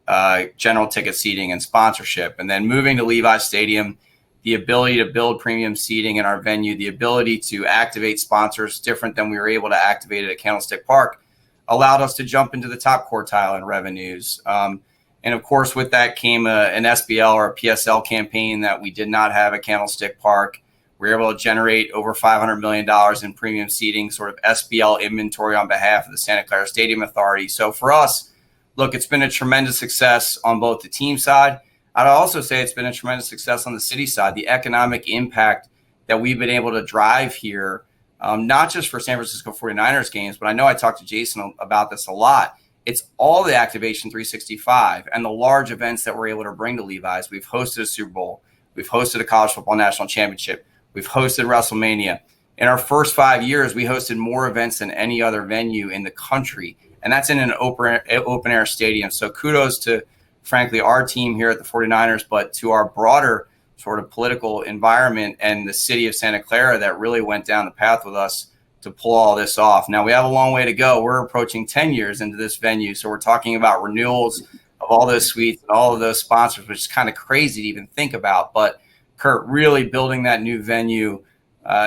general ticket seating and sponsorship. And then moving to Levi's Stadium, the ability to build premium seating in our venue, the ability to activate sponsors different than we were able to activate it at Candlestick Park allowed us to jump into the top quartile in revenues. And of course, with that came an SBL or a PSL campaign that we did not have at Candlestick Park. We were able to generate over $500 million in premium seating, sort of SBL inventory on behalf of the Santa Clara Stadium Authority. So for us, look, it's been a tremendous success on both the team side. I'd also say it's been a tremendous success on the city side. The economic impact that we've been able to drive here, not just for San Francisco 49ers games, but I know I talked to Jason about this a lot. It's all the Activation 365 and the large events that we're able to bring to Levi's. We've hosted a Super Bowl. We've hosted a college football national championship. We've hosted WrestleMania. In our first 5 years, we hosted more events than any other venue in the country, and that's in an open-air stadium. So kudos to, frankly, our team here at the 49ers, but to our broader sort of political environment and the city of Santa Clara that really went down the path with us to pull all this off. Now, we have a long way to go. We're approaching 10 years into this venue, so we're talking about renewals of all those suites and all of those sponsors, which is kind of crazy to even think about. But, Kurt, really building that new venue,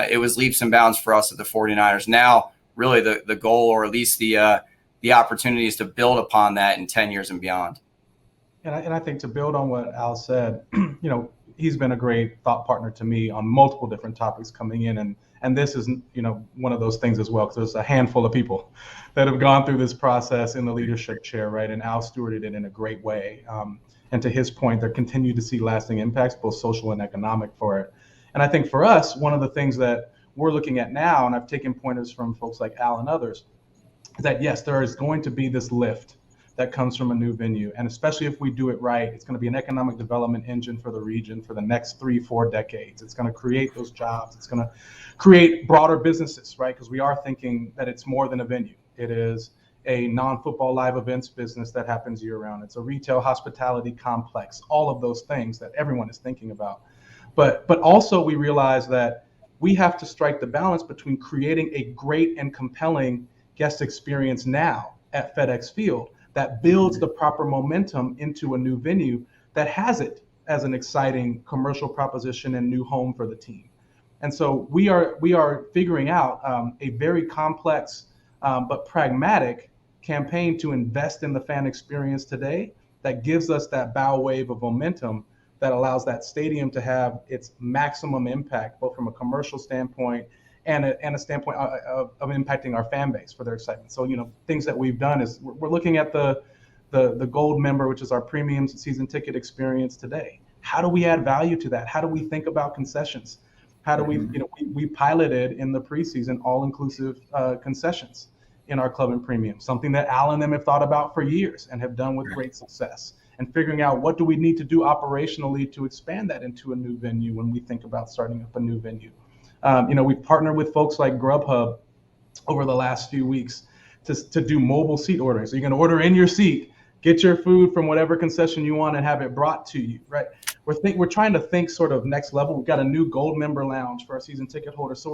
it was leaps and bounds for us at the 49ers. Now, really the goal, or at least the opportunity, is to build upon that in 10 years and beyond. And I think to build on what Al said, he's been a great thought partner to me on multiple different topics coming in. And this is, one of those things as well, because there's a handful of people that have gone through this process in the leadership chair, right? And Al stewarded it in a great way. And to his point, there continue to see lasting impacts, both social and economic, for it. And I think for us, one of the things that we're looking at now, and I've taken pointers from folks like Al and others, is that yes, there is going to be this lift that comes from a new venue. And especially if we do it right, it's going to be an economic development engine for the region for the next 3-4 decades. It's going to create those jobs. It's going to create broader businesses, right? Because we are thinking that it's more than a venue. It is a non-football live events business that happens year round. It's a retail hospitality complex, all of those things that everyone is thinking about. But also we realize that we have to strike the balance between creating a great and compelling guest experience now at FedEx Field that builds the proper momentum into a new venue that has it as an exciting commercial proposition and new home for the team. And so we are figuring out a very complex but pragmatic campaign to invest in the fan experience today that gives us that bow wave of momentum that allows that stadium to have its maximum impact, both from a commercial standpoint and a standpoint of impacting our fan base for their excitement. So, things that we've done is we're looking at the gold member, which is our premium season ticket experience today. How do we add value to that? How do we think about concessions? How do we piloted in the preseason all-inclusive concessions in our club and premium, something that Al and them have thought about for years and have done with great success, and figuring out what do we need to do operationally to expand that into a new venue when we think about starting up a new venue. We've partnered with folks like Grubhub over the last few weeks to do mobile seat ordering. So you can order in your seat, get your food from whatever concession you want, and have it brought to you, right? We're trying to think sort of next level. We've got a new gold member lounge for our season ticket holders. So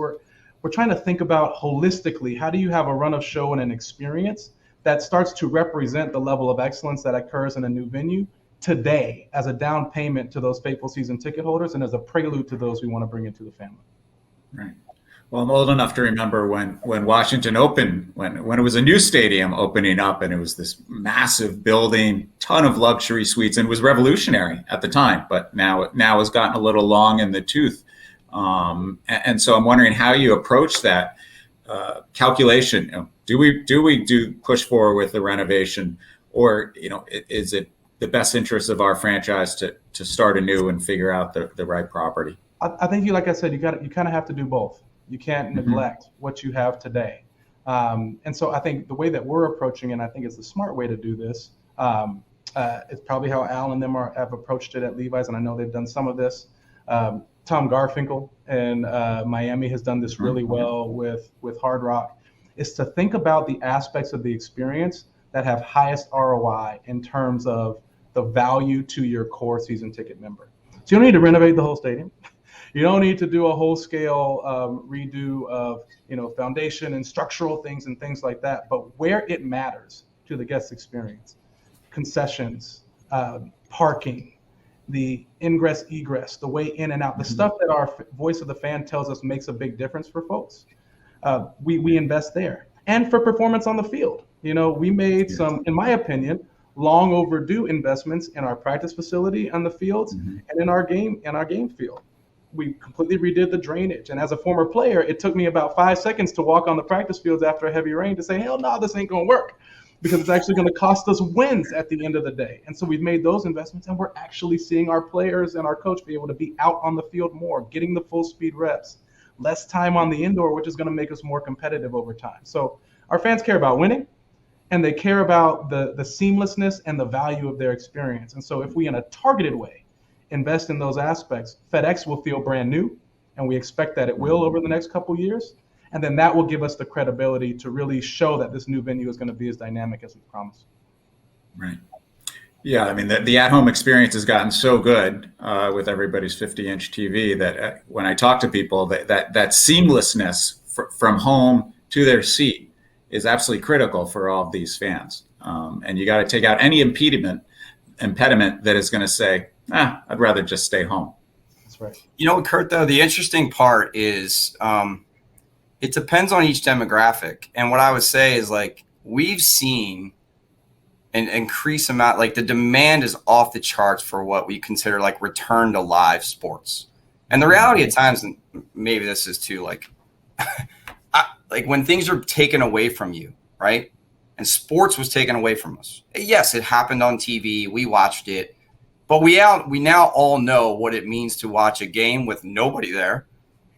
we're trying to think about holistically, how do you have a run of show and an experience that starts to represent the level of excellence that occurs in a new venue today as a down payment to those faithful season ticket holders and as a prelude to those we want to bring into the family. Right. Well, I'm old enough to remember when Washington opened, when it was a new stadium opening up, and it was this massive building, ton of luxury suites, and it was revolutionary at the time. But now has gotten a little long in the tooth, and so I'm wondering how you approach that calculation. Do we push forward with the renovation, or is it the best interest of our franchise to start anew and figure out the right property? I think like I said, you kind of have to do both. You can't neglect what you have today. And so I think the way that we're approaching it, and I think it's the smart way to do this, it's probably how Al and them have approached it at Levi's, and I know they've done some of this. Tom Garfinkel in Miami has done this really well with Hard Rock, is to think about the aspects of the experience that have highest ROI in terms of the value to your core season ticket member. So you don't need to renovate the whole stadium. You don't need to do a whole scale redo of foundation and structural things and things like that. But where it matters to the guest experience, concessions, parking, the ingress, egress, the way in and out, the stuff that our voice of the fan tells us makes a big difference for folks. We invest there. And for performance on the field, we made some, in my opinion, long overdue investments in our practice facility on the fields and in our game field. We completely redid the drainage. And as a former player, it took me about 5 seconds to walk on the practice fields after a heavy rain to say, hell no, this ain't gonna work. because it's actually going to cost us wins at the end of the day. And so we've made those investments, and we're actually seeing our players and our coach be able to be out on the field more, getting the full speed reps, less time on the indoor, which is going to make us more competitive over time. So our fans care about winning, and they care about the seamlessness and the value of their experience. And so if we, in a targeted way, invest in those aspects, FedEx will feel brand new, and we expect that it will over the next couple of years. And then that will give us the credibility to really show that this new venue is going to be as dynamic as we promised. Right. Yeah, I mean, the at-home experience has gotten so good with everybody's 50-inch TV that when I talk to people, that seamlessness from home to their seat is absolutely critical for all of these fans. And you got to take out any impediment that is going to say, I'd rather just stay home. That's right. You know, Kurt, though, the interesting part is it depends on each demographic. And what I would say is, like, we've seen an increased amount, like the demand is off the charts for what we consider like return to live sports. And the reality at times, and maybe this is too like, like when things are taken away from you, right? And sports was taken away from us. Yes, it happened on TV. We watched it. But we now all know what it means to watch a game with nobody there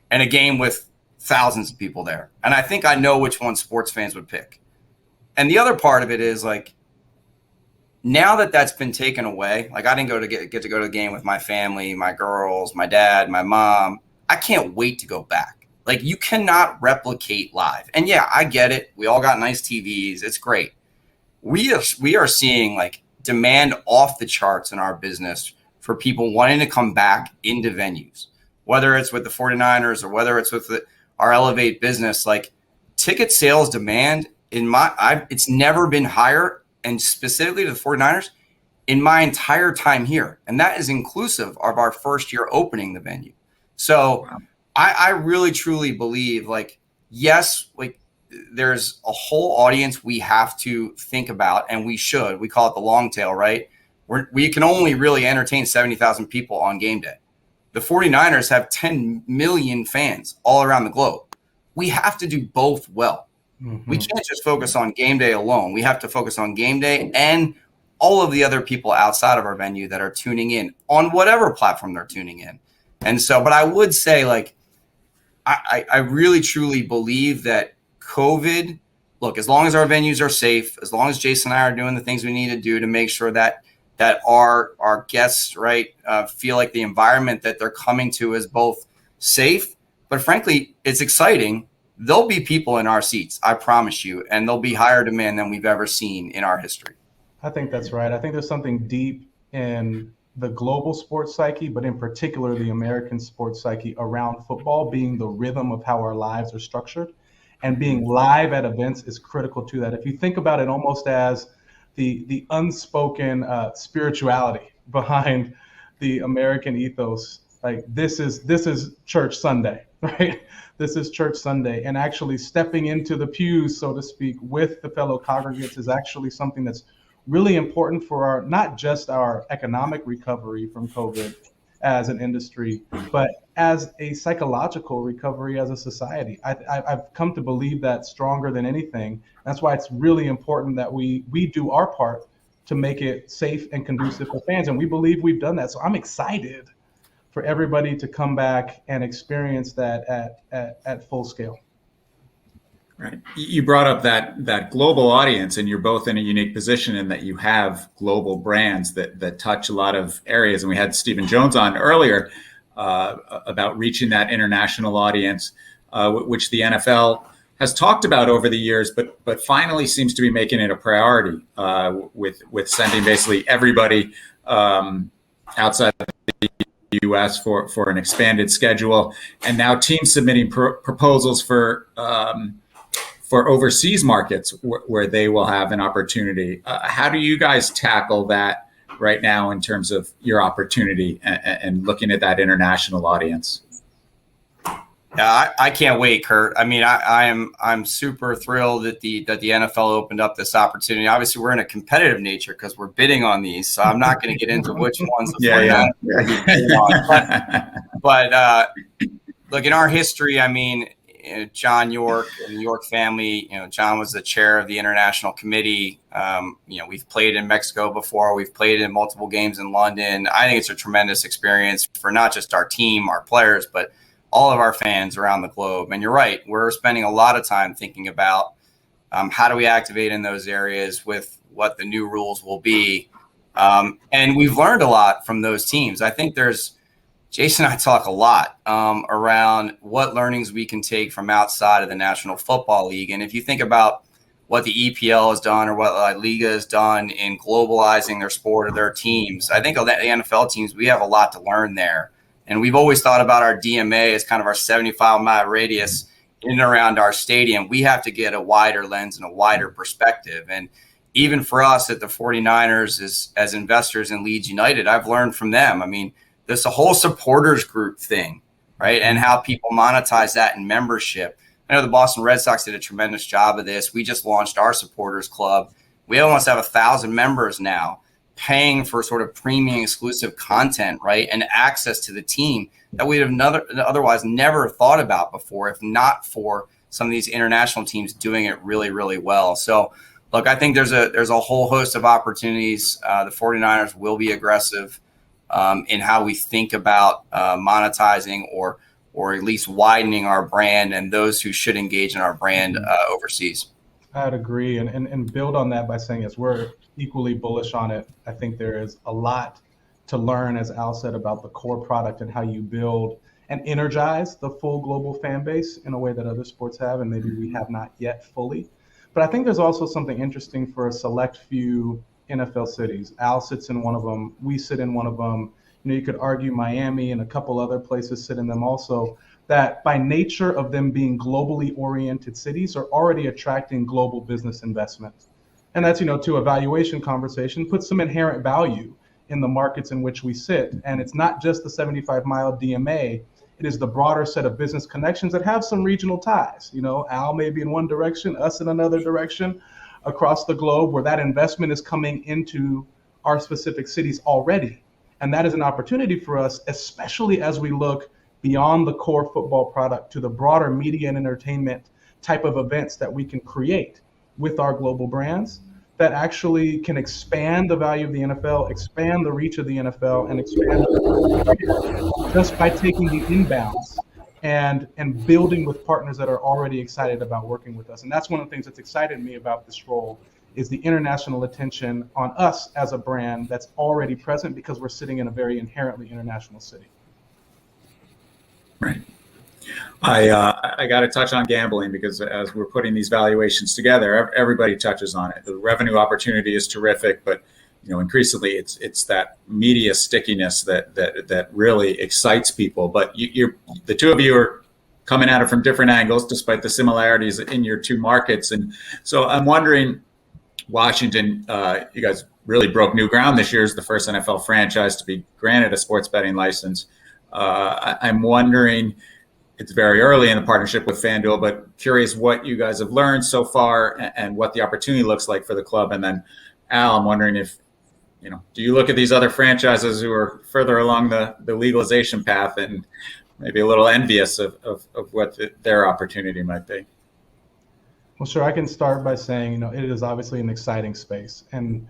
and a game with thousands of people there. And I think I know which one sports fans would pick. And the other part of it is, like, now that that's been taken away, like I didn't get to go to the game with my family, my girls, my dad, my mom. I can't wait to go back. Like, you cannot replicate live. And yeah, I get it. We all got nice TVs. It's great. We are seeing like demand off the charts in our business for people wanting to come back into venues, whether it's with the 49ers or whether it's with our Elevate business. Like, ticket sales demand it's never been higher, and specifically to the 49ers, in my entire time here. And that is inclusive of our first year opening the venue. So wow. I really, truly believe, like, yes, like there's a whole audience we have to think about, and we should. We call it the long tail, right? We can only really entertain 70,000 people on game day. The 49ers have 10 million fans all around the globe. We have to do both well. Mm-hmm. We can't just focus on game day alone. We have to focus on game day and all of the other people outside of our venue that are tuning in on whatever platform they're tuning in. And so, but I would say, like, I really, truly believe that COVID, look, as long as our venues are safe, as long as Jason and I are doing the things we need to do to make sure that our guests, right, feel like the environment that they're coming to is both safe, but frankly, it's exciting. There'll be people in our seats, I promise you, and there'll be higher demand than we've ever seen in our history. I think that's right. I think there's something deep in the global sports psyche, but in particular the American sports psyche around football being the rhythm of how our lives are structured, and being live at events is critical to that. If you think about it almost as the unspoken spirituality behind the American ethos, like this is church Sunday, right? This is church Sunday, and actually stepping into the pews, so to speak, with the fellow congregates is actually something that's really important for not just our economic recovery from COVID as an industry, but as a psychological recovery as a society. I've come to believe that stronger than anything. That's why it's really important that we do our part to make it safe and conducive for fans, and we believe we've done that. So I'm excited for everybody to come back and experience that at full scale. Right. You brought up that global audience, and you're both in a unique position in that you have global brands that touch a lot of areas. And we had Stephen Jones on earlier about reaching that international audience, which the NFL has talked about over the years, but finally seems to be making it a priority with sending basically everybody outside of the U.S. for an expanded schedule, and now teams submitting proposals for overseas markets where they will have an opportunity. How do you guys tackle that right now in terms of your opportunity and looking at that international audience? Yeah, I can't wait, Kurt. I mean, I'm super thrilled that the NFL opened up this opportunity. Obviously, we're in a competitive nature because we're bidding on these, so I'm not going to get into which ones. But look, in our history, I mean, John York and the York family, John was the chair of the international committee. We've played in Mexico before. We've played in multiple games in London. I think it's a tremendous experience for not just our team, our players, but all of our fans around the globe. And you're right. We're spending a lot of time thinking about how do we activate in those areas with what the new rules will be. And we've learned a lot from those teams. I think Jason and I talk a lot around what learnings we can take from outside of the National Football League. And if you think about what the EPL has done or what La Liga has done in globalizing their sport or their teams, I think of the NFL teams, we have a lot to learn there. And we've always thought about our DMA as kind of our 75-mile radius in and around our stadium. We have to get a wider lens and a wider perspective. And even for us at the 49ers as investors in Leeds United, I've learned from them. I mean, there's a whole supporters group thing, right? And how people monetize that in membership. I know the Boston Red Sox did a tremendous job of this. We just launched our supporters club. We almost have 1,000 members now paying for sort of premium exclusive content, right? And access to the team that we'd have otherwise never thought about before, if not for some of these international teams doing it really, really well. So look, I think there's a whole host of opportunities. The 49ers will be aggressive in how we think about monetizing or at least widening our brand and those who should engage in our brand overseas. I'd agree and build on that by saying, yes, we're equally bullish on it. I think there is a lot to learn, as Al said, about the core product and how you build and energize the full global fan base in a way that other sports have, and maybe we have not yet fully. But I think there's also something interesting for a select few NFL cities. Al sits in one of them. We sit in one of them. You could argue Miami and a couple other places sit in them also, that by nature of them being globally oriented cities are already attracting global business investment. And that's, to a valuation conversation, puts some inherent value in the markets in which we sit. And it's not just the 75-mile DMA. It is the broader set of business connections that have some regional ties. Al may be in one direction, us in another direction across the globe, where that investment is coming into our specific cities already. And that is an opportunity for us, especially as we look beyond the core football product to the broader media and entertainment type of events that we can create with our global brands that actually can expand the value of the NFL, expand the reach of the NFL, and expand just by taking the inbounds and building with partners that are already excited about working with us. And that's one of the things that's excited me about this role, is the international attention on us as a brand that's already present because we're sitting in a very inherently international city. Right. I got to touch on gambling because as we're putting these valuations together, everybody touches on it. The revenue opportunity is terrific, but increasingly it's that media stickiness that really excites people. But the two of you are coming at it from different angles, despite the similarities in your two markets. And so I'm wondering, Washington, you guys really broke new ground this year as the first NFL franchise to be granted a sports betting license. I'm wondering, it's very early in the partnership with FanDuel, but curious what you guys have learned so far and what the opportunity looks like for the club. And then, Al, I'm wondering if, do you look at these other franchises who are further along the legalization path and maybe a little envious of what their opportunity might be? Well, sure. I can start by saying, it is obviously an exciting space. And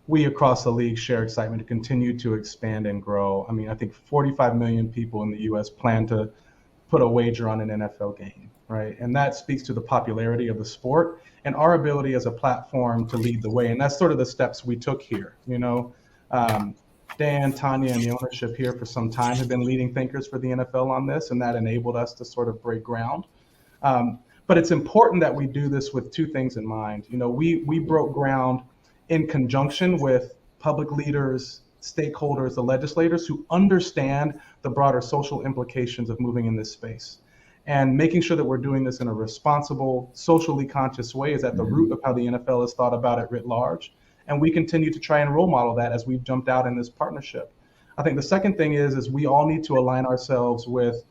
we across the league share excitement to continue to expand and grow. I mean, I think 45 million people in the U.S. plan to put a wager on an NFL game, right? And that speaks to the popularity of the sport and our ability as a platform to lead the way. And that's sort of the steps we took here. Dan, Tanya, and the ownership here for some time have been leading thinkers for the NFL on this, and that enabled us to sort of break ground. But it's important that we do this with two things in mind. We broke ground in conjunction with public leaders, stakeholders, the legislators who understand the broader social implications of moving in this space. And making sure that we're doing this in a responsible, socially conscious way is at the root of how the NFL has thought about it writ large. And we continue to try and role model that as we've jumped out in this partnership. I think the second thing is we all need to align ourselves with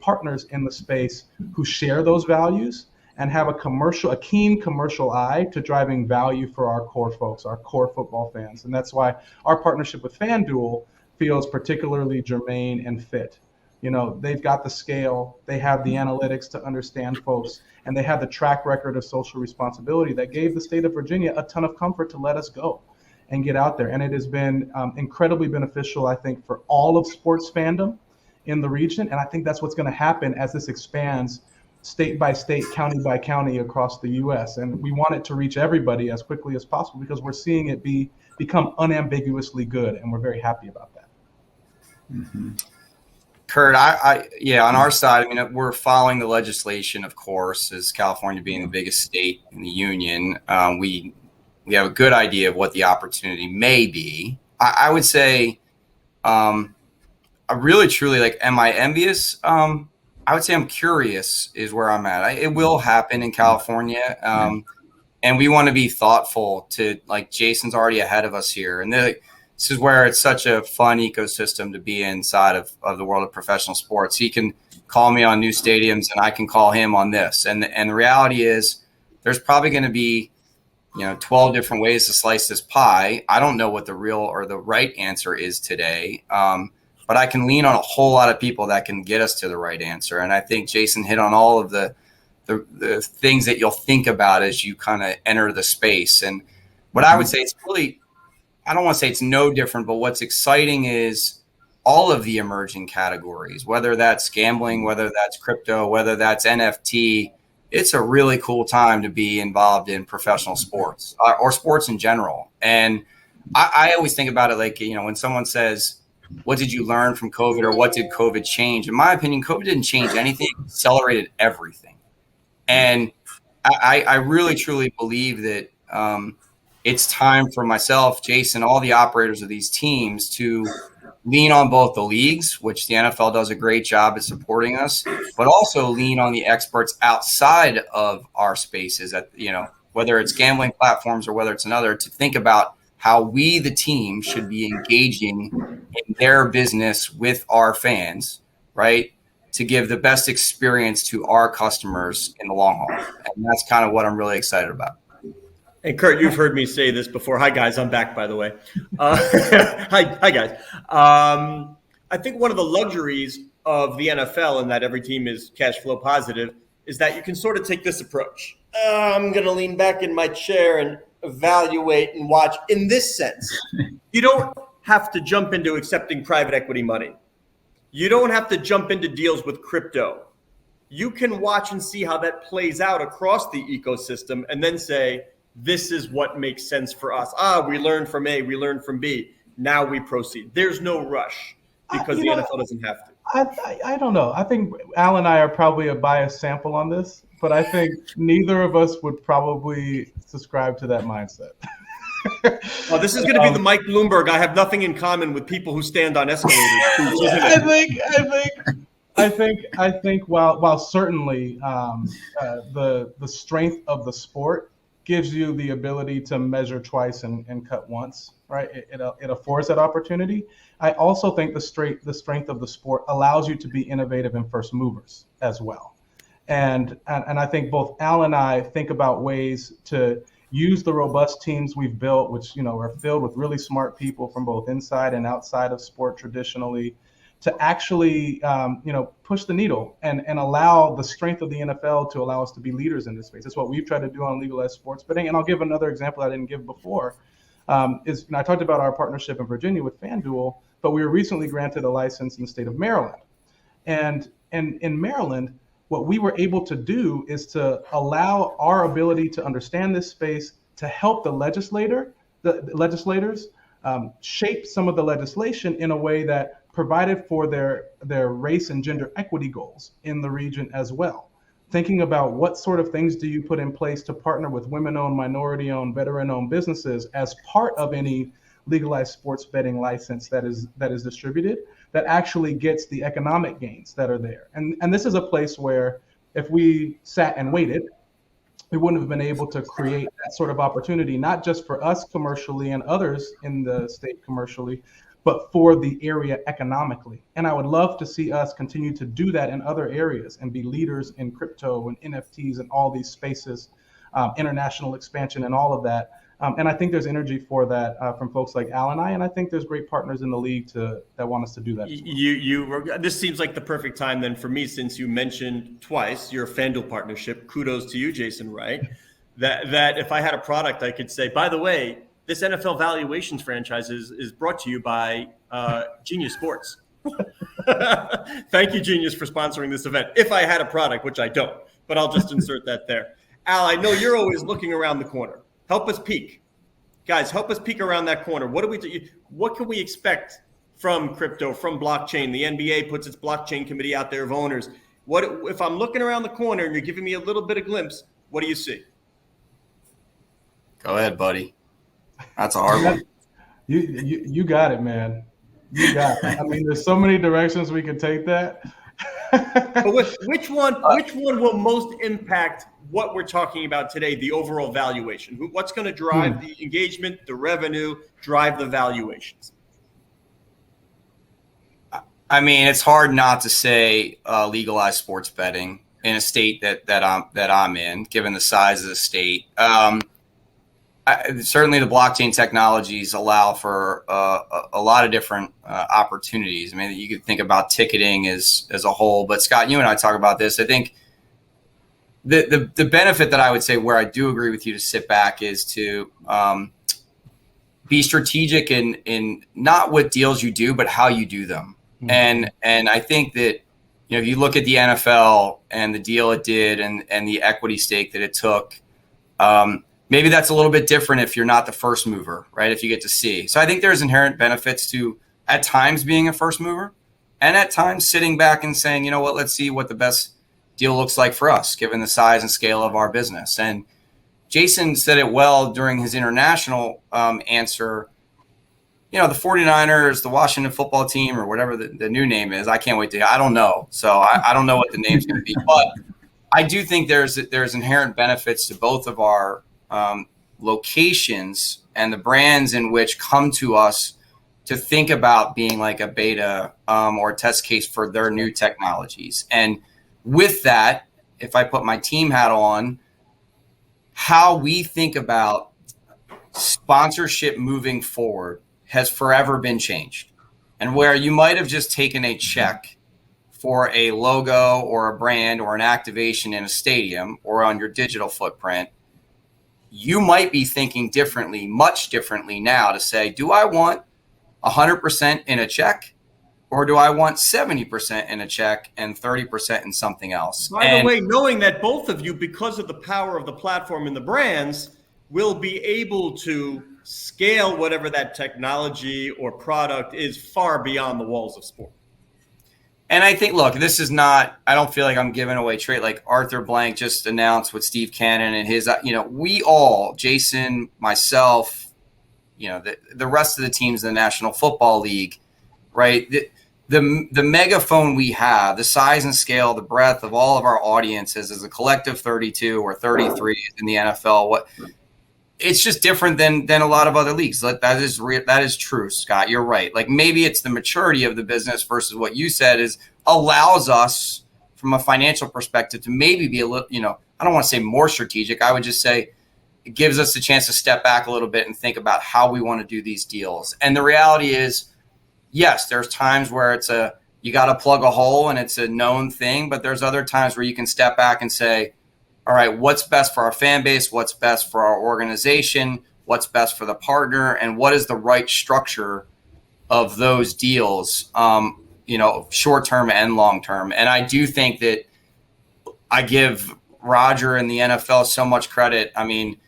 partners in the space who share those values and have a keen commercial eye to driving value for our core folks, our core football fans. And that's why our partnership with FanDuel feels particularly germane and fit. they've got the scale, they have the analytics to understand folks, and they have the track record of social responsibility that gave the state of Virginia a ton of comfort to let us go and get out there. And it has been incredibly beneficial, I think, for all of sports fandom in the region. And I think that's what's going to happen as this expands state by state, county by county across the U.S. And we want it to reach everybody as quickly as possible because we're seeing it become unambiguously good, and we're very happy about that. Mm-hmm. Kurt, on our side, we're following the legislation, of course, as California being the biggest state in the union. We have a good idea of what the opportunity may be. I would say, I really, truly, am I envious? I would say I'm curious is where I'm at. It will happen in California. And we want to be thoughtful to, Jason's already ahead of us here. And this is where it's such a fun ecosystem to be inside of the world of professional sports. He can call me on new stadiums and I can call him on this. And the reality is there's probably going to be, 12 different ways to slice this pie. I don't know what the real or the right answer is today. But I can lean on a whole lot of people that can get us to the right answer. And I think Jason hit on all of the things that you'll think about as you kind of enter the space. And what I would say, it's really, I don't want to say it's no different, but what's exciting is all of the emerging categories, whether that's gambling, whether that's crypto, whether that's NFT. It's a really cool time to be involved in professional sports or sports in general. And I always think about it when someone says, what did you learn from COVID, or what did COVID change? In my opinion, COVID didn't change anything, it accelerated everything. And I really, truly believe that it's time for myself, Jason, all the operators of these teams to lean on both the leagues, which the NFL does a great job at supporting us, but also lean on the experts outside of our spaces, whether it's gambling platforms or whether it's another, to think about how we, the team, should be engaging in their business with our fans, right, to give the best experience to our customers in the long haul. And that's kind of what I'm really excited about. And Kurt, you've heard me say this before. Hi, guys. I'm back, by the way. Hi, guys. I think one of the luxuries of the NFL, and that every team is cash flow positive, is that you can sort of take this approach. I'm going to lean back in my chair and evaluate and watch. In this sense, you don't have to jump into accepting private equity money. You don't have to jump into deals with crypto. You can watch and see how that plays out across the ecosystem and then say, this is what makes sense for us. We learned from A, we learned from B. Now we proceed. There's no rush because the NFL doesn't have to. I don't know. I think Al and I are probably a biased sample on this, but I think neither of us would probably subscribe to that mindset. Well, this is going to be the Mike Bloomberg. I have nothing in common with people who stand on escalators. I think while certainly the strength of the sport gives you the ability to measure twice and cut once, right? It affords that opportunity. I also think the strength of the sport allows you to be innovative and first movers as well. And I think both Al and I think about ways to use the robust teams we've built, which are filled with really smart people from both inside and outside of sport traditionally, to actually push the needle and allow the strength of the NFL to allow us to be leaders in this space. That's what we've tried to do on legalized sports betting. And I'll give another example I didn't give before. I talked about our partnership in Virginia with FanDuel, but we were recently granted a license in the state of Maryland. And in Maryland, what we were able to do is to allow our ability to understand this space to help the legislators shape some of the legislation in a way that provided for their race and gender equity goals in the region as well. Thinking about what sort of things do you put in place to partner with women-owned, minority-owned, veteran-owned businesses as part of any legalized sports betting license that is distributed, that actually gets the economic gains that are there. And this is a place where if we sat and waited, we wouldn't have been able to create that sort of opportunity, not just for us commercially and others in the state commercially, but for the area economically. And I would love to see us continue to do that in other areas and be leaders in crypto and NFTs and all these spaces, international expansion and all of that. And I think there's energy for that from folks like Al and I, and I think there's great partners in the league that want us to do that. This seems like the perfect time then for me, since you mentioned twice your FanDuel partnership. Kudos to you, Jason Wright. That if I had a product, I could say, by the way, this NFL Valuations franchise is brought to you by Genius Sports. Thank you, Genius, for sponsoring this event. If I had a product, which I don't, but I'll just insert that there. Al, I know you're always looking around the corner. Help us peek. Guys, help us peek around that corner. What can we expect from crypto, from blockchain? The NBA puts its blockchain committee out there of owners. What if I'm looking around the corner and you're giving me a little bit of glimpse, what do you see? Go ahead, buddy. That's a hard one. You got it, man. You got it. I mean, there's so many directions we can take that. But which one will most impact what we're talking about today, the overall valuation? What's going to drive the engagement, the revenue, drive the valuations? I mean, it's hard not to say legalize sports betting in a state that I'm in, given the size of the state. Certainly the blockchain technologies allow for a lot of different opportunities. I mean, you could think about ticketing as a whole, but Scott, you and I talk about this. I think the benefit that I would say where I do agree with you to sit back is to be strategic in not what deals you do, but how you do them. Mm-hmm. And I think that, if you look at the NFL and the deal it did and the equity stake that it took, maybe that's a little bit different if you're not the first mover, right? If you get to see. So I think there's inherent benefits to at times being a first mover and at times sitting back and saying, you know what, let's see what the best deal looks like for us, given the size and scale of our business. And Jason said it well during his international answer. The 49ers, the Washington football team, or whatever the new name is, I can't wait to, I don't know. So I don't know what the name's going to be, but I do think there's inherent benefits to both of our locations and the brands in which come to us to think about being like a beta or a test case for their new technologies. And with that, if I put my team hat on, how we think about sponsorship moving forward has forever been changed. And where you might have just taken a check for a logo or a brand or an activation in a stadium or on your digital footprint, you might be thinking differently, much differently now to say, do I want 100% in a check or do I want 70% in a check and 30% in something else? By the way, knowing that both of you, because of the power of the platform and the brands, will be able to scale whatever that technology or product is far beyond the walls of sport. And I think, look, this is not, I don't feel like I'm giving away trade. Like Arthur Blank just announced with Steve Cannon and his, we all, Jason, myself, the rest of the teams in the National Football League, right? The megaphone we have, the size and scale, the breadth of all of our audiences as a collective 32 or 33 in the NFL, it's just different than a lot of other leagues. That is true, Scott. You're right. Like maybe it's the maturity of the business versus what you said is allows us from a financial perspective to maybe be a little, I don't want to say more strategic. I would just say it gives us a chance to step back a little bit and think about how we want to do these deals. And the reality is, yes, there's times where you got to plug a hole and it's a known thing, but there's other times where you can step back and say, all right, what's best for our fan base? What's best for our organization? What's best for the partner? And what is the right structure of those deals, short-term and long-term? And I do think that I give Roger and the NFL so much credit. I mean,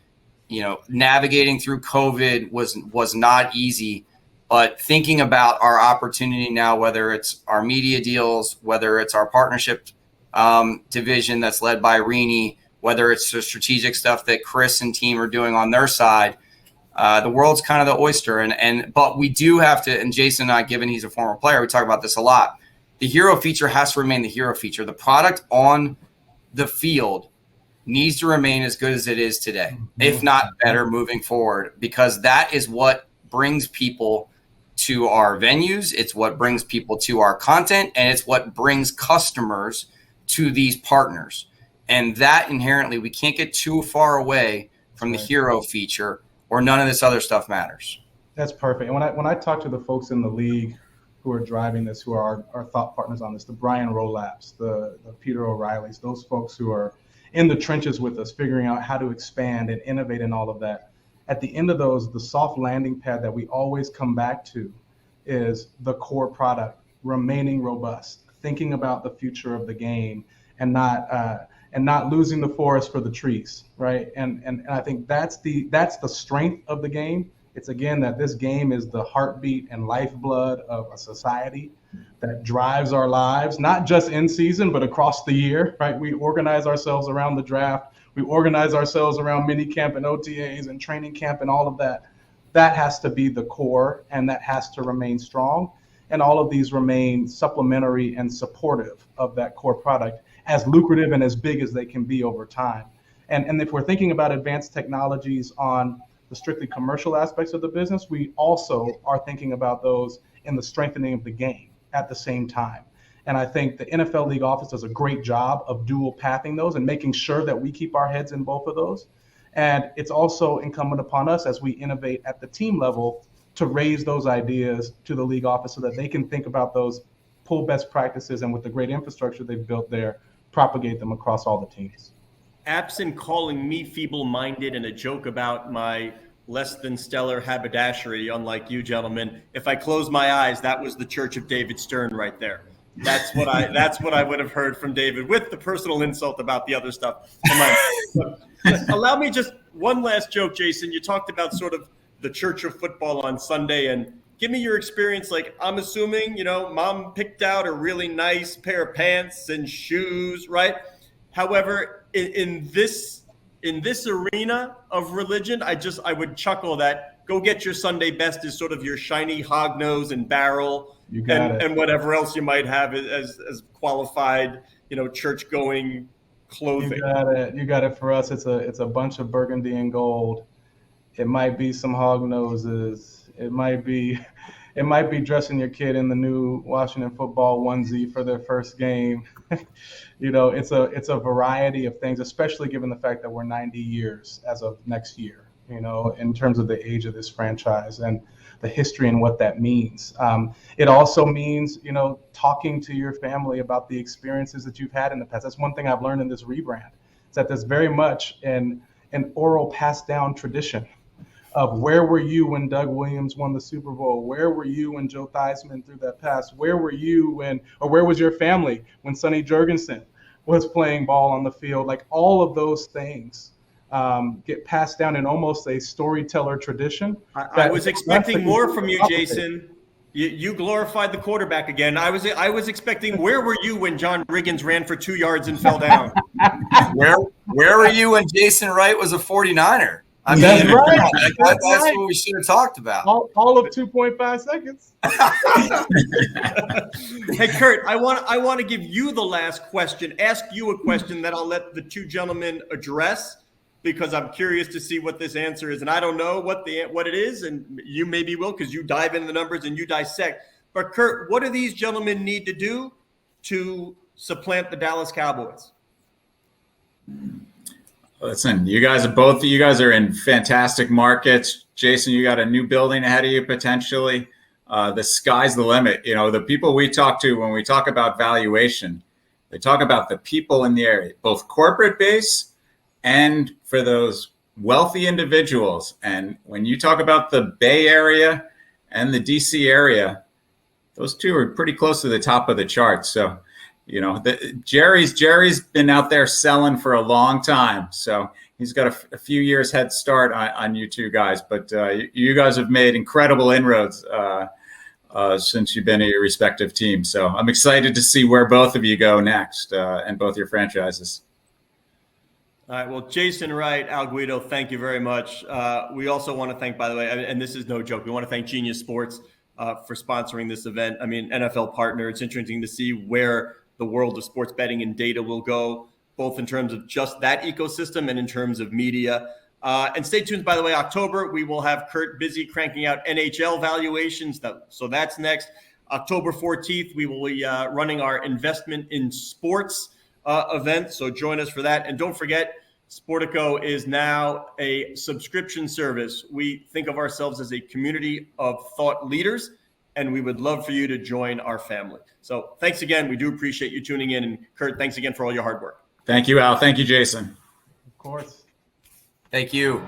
navigating through COVID was not easy, but thinking about our opportunity now, whether it's our media deals, whether it's our partnership division that's led by Rini, whether it's the strategic stuff that Chris and team are doing on their side, the world's kind of the oyster. But we do have to, and Jason and I, given he's a former player, we talk about this a lot. The hero feature has to remain the hero feature. The product on the field needs to remain as good as it is today, if not better moving forward, because that is what brings people to our venues. It's what brings people to our content, and it's what brings customers to these partners. And that inherently, we can't get too far away from the hero feature or none of this other stuff matters. That's perfect. And when I talk to the folks in the league who are driving this, who are our thought partners on this, the Brian Rolaps, the Peter O'Reillys, those folks who are in the trenches with us, figuring out how to expand and innovate and all of that. At the end of those, the soft landing pad that we always come back to is the core product remaining robust, thinking about the future of the game and not losing the forest for the trees, right? And I think that's the strength of the game. It's again that this game is the heartbeat and lifeblood of a society that drives our lives, not just in season, but across the year, right? We organize ourselves around the draft. We organize ourselves around mini camp and OTAs and training camp and all of that. That has to be the core, and that has to remain strong. And all of these remain supplementary and supportive of that core product, as lucrative and as big as they can be over time. And if we're thinking about advanced technologies on the strictly commercial aspects of the business, we also are thinking about those in the strengthening of the game at the same time. And I think the NFL League office does a great job of dual pathing those and making sure that we keep our heads in both of those. And it's also incumbent upon us as we innovate at the team level to raise those ideas to the league office so that they can think about those, pull best practices, and with the great infrastructure they've built there, propagate them across all the teams. Absent calling me feeble-minded and a joke about my less than stellar haberdashery, unlike you gentlemen, if I close my eyes, that was the Church of David Stern right there. That's what I would have heard from David, with the personal insult about the other stuff. Allow me just one last joke, Jason. You talked about sort of the Church of Football on Sunday, and give me your experience. Like, I'm assuming, mom picked out a really nice pair of pants and shoes, right? However, in this arena of religion, I would chuckle that go get your Sunday best is sort of your shiny hog nose and barrel and whatever else you might have as qualified, church going clothing. You got it. For us, it's a bunch of burgundy and gold. It might be some hog noses. It might be dressing your kid in the new Washington football onesie for their first game. It's a variety of things, especially given the fact that we're 90 years as of next year, in terms of the age of this franchise and the history and what that means. It also means, talking to your family about the experiences that you've had in the past. That's one thing I've learned in this rebrand. It's that there's very much an oral passed down tradition of where were you when Doug Williams won the Super Bowl? Where were you when Joe Theismann threw that pass? Where were you where was your family when Sonny Jurgensen was playing ball on the field? Like, all of those things get passed down in almost a storyteller tradition. I was expecting more from you, Jason. You glorified the quarterback again. I was expecting, where were you when John Riggins ran for 2 yards and fell down? Where were you when Jason Wright was a 49er? That's right. That's what we should have talked about. All of 2.5 seconds. Hey, Kurt, I want to give you the last question, ask you a question that I'll let the two gentlemen address, because I'm curious to see what this answer is. And I don't know what it is, and you maybe will, because you dive into the numbers and you dissect. But Kurt, what do these gentlemen need to do to supplant the Dallas Cowboys? Listen, both of you guys are in fantastic markets. Jason, you got a new building ahead of you potentially. The sky's the limit. The people we talk to when we talk about valuation, they talk about the people in the area, both corporate base and for those wealthy individuals. And when you talk about the Bay Area and the DC area, those two are pretty close to the top of the chart. So, Jerry's been out there selling for a long time. So he's got a few years head start on you two guys. But you guys have made incredible inroads since you've been at your respective teams. So I'm excited to see where both of you go next and both your franchises. All right. Well, Jason Wright, Al Guido, thank you very much. We also want to thank, by the way, and this is no joke, we want to thank Genius Sports for sponsoring this event. I mean, NFL partner. It's interesting to see where the world of sports betting and data will go, both in terms of just that ecosystem and in terms of media. And stay tuned, by the way, October, we will have Kurt busy cranking out NHL valuations. So that's next. October 14th, we will be running our investment in sports event. So join us for that. And don't forget Sportico is now a subscription service. We think of ourselves as a community of thought leaders, and we would love for you to join our family. So thanks again. We do appreciate you tuning in. And Kurt, thanks again for all your hard work. Thank you, Al. Thank you, Jason. Of course. Thank you.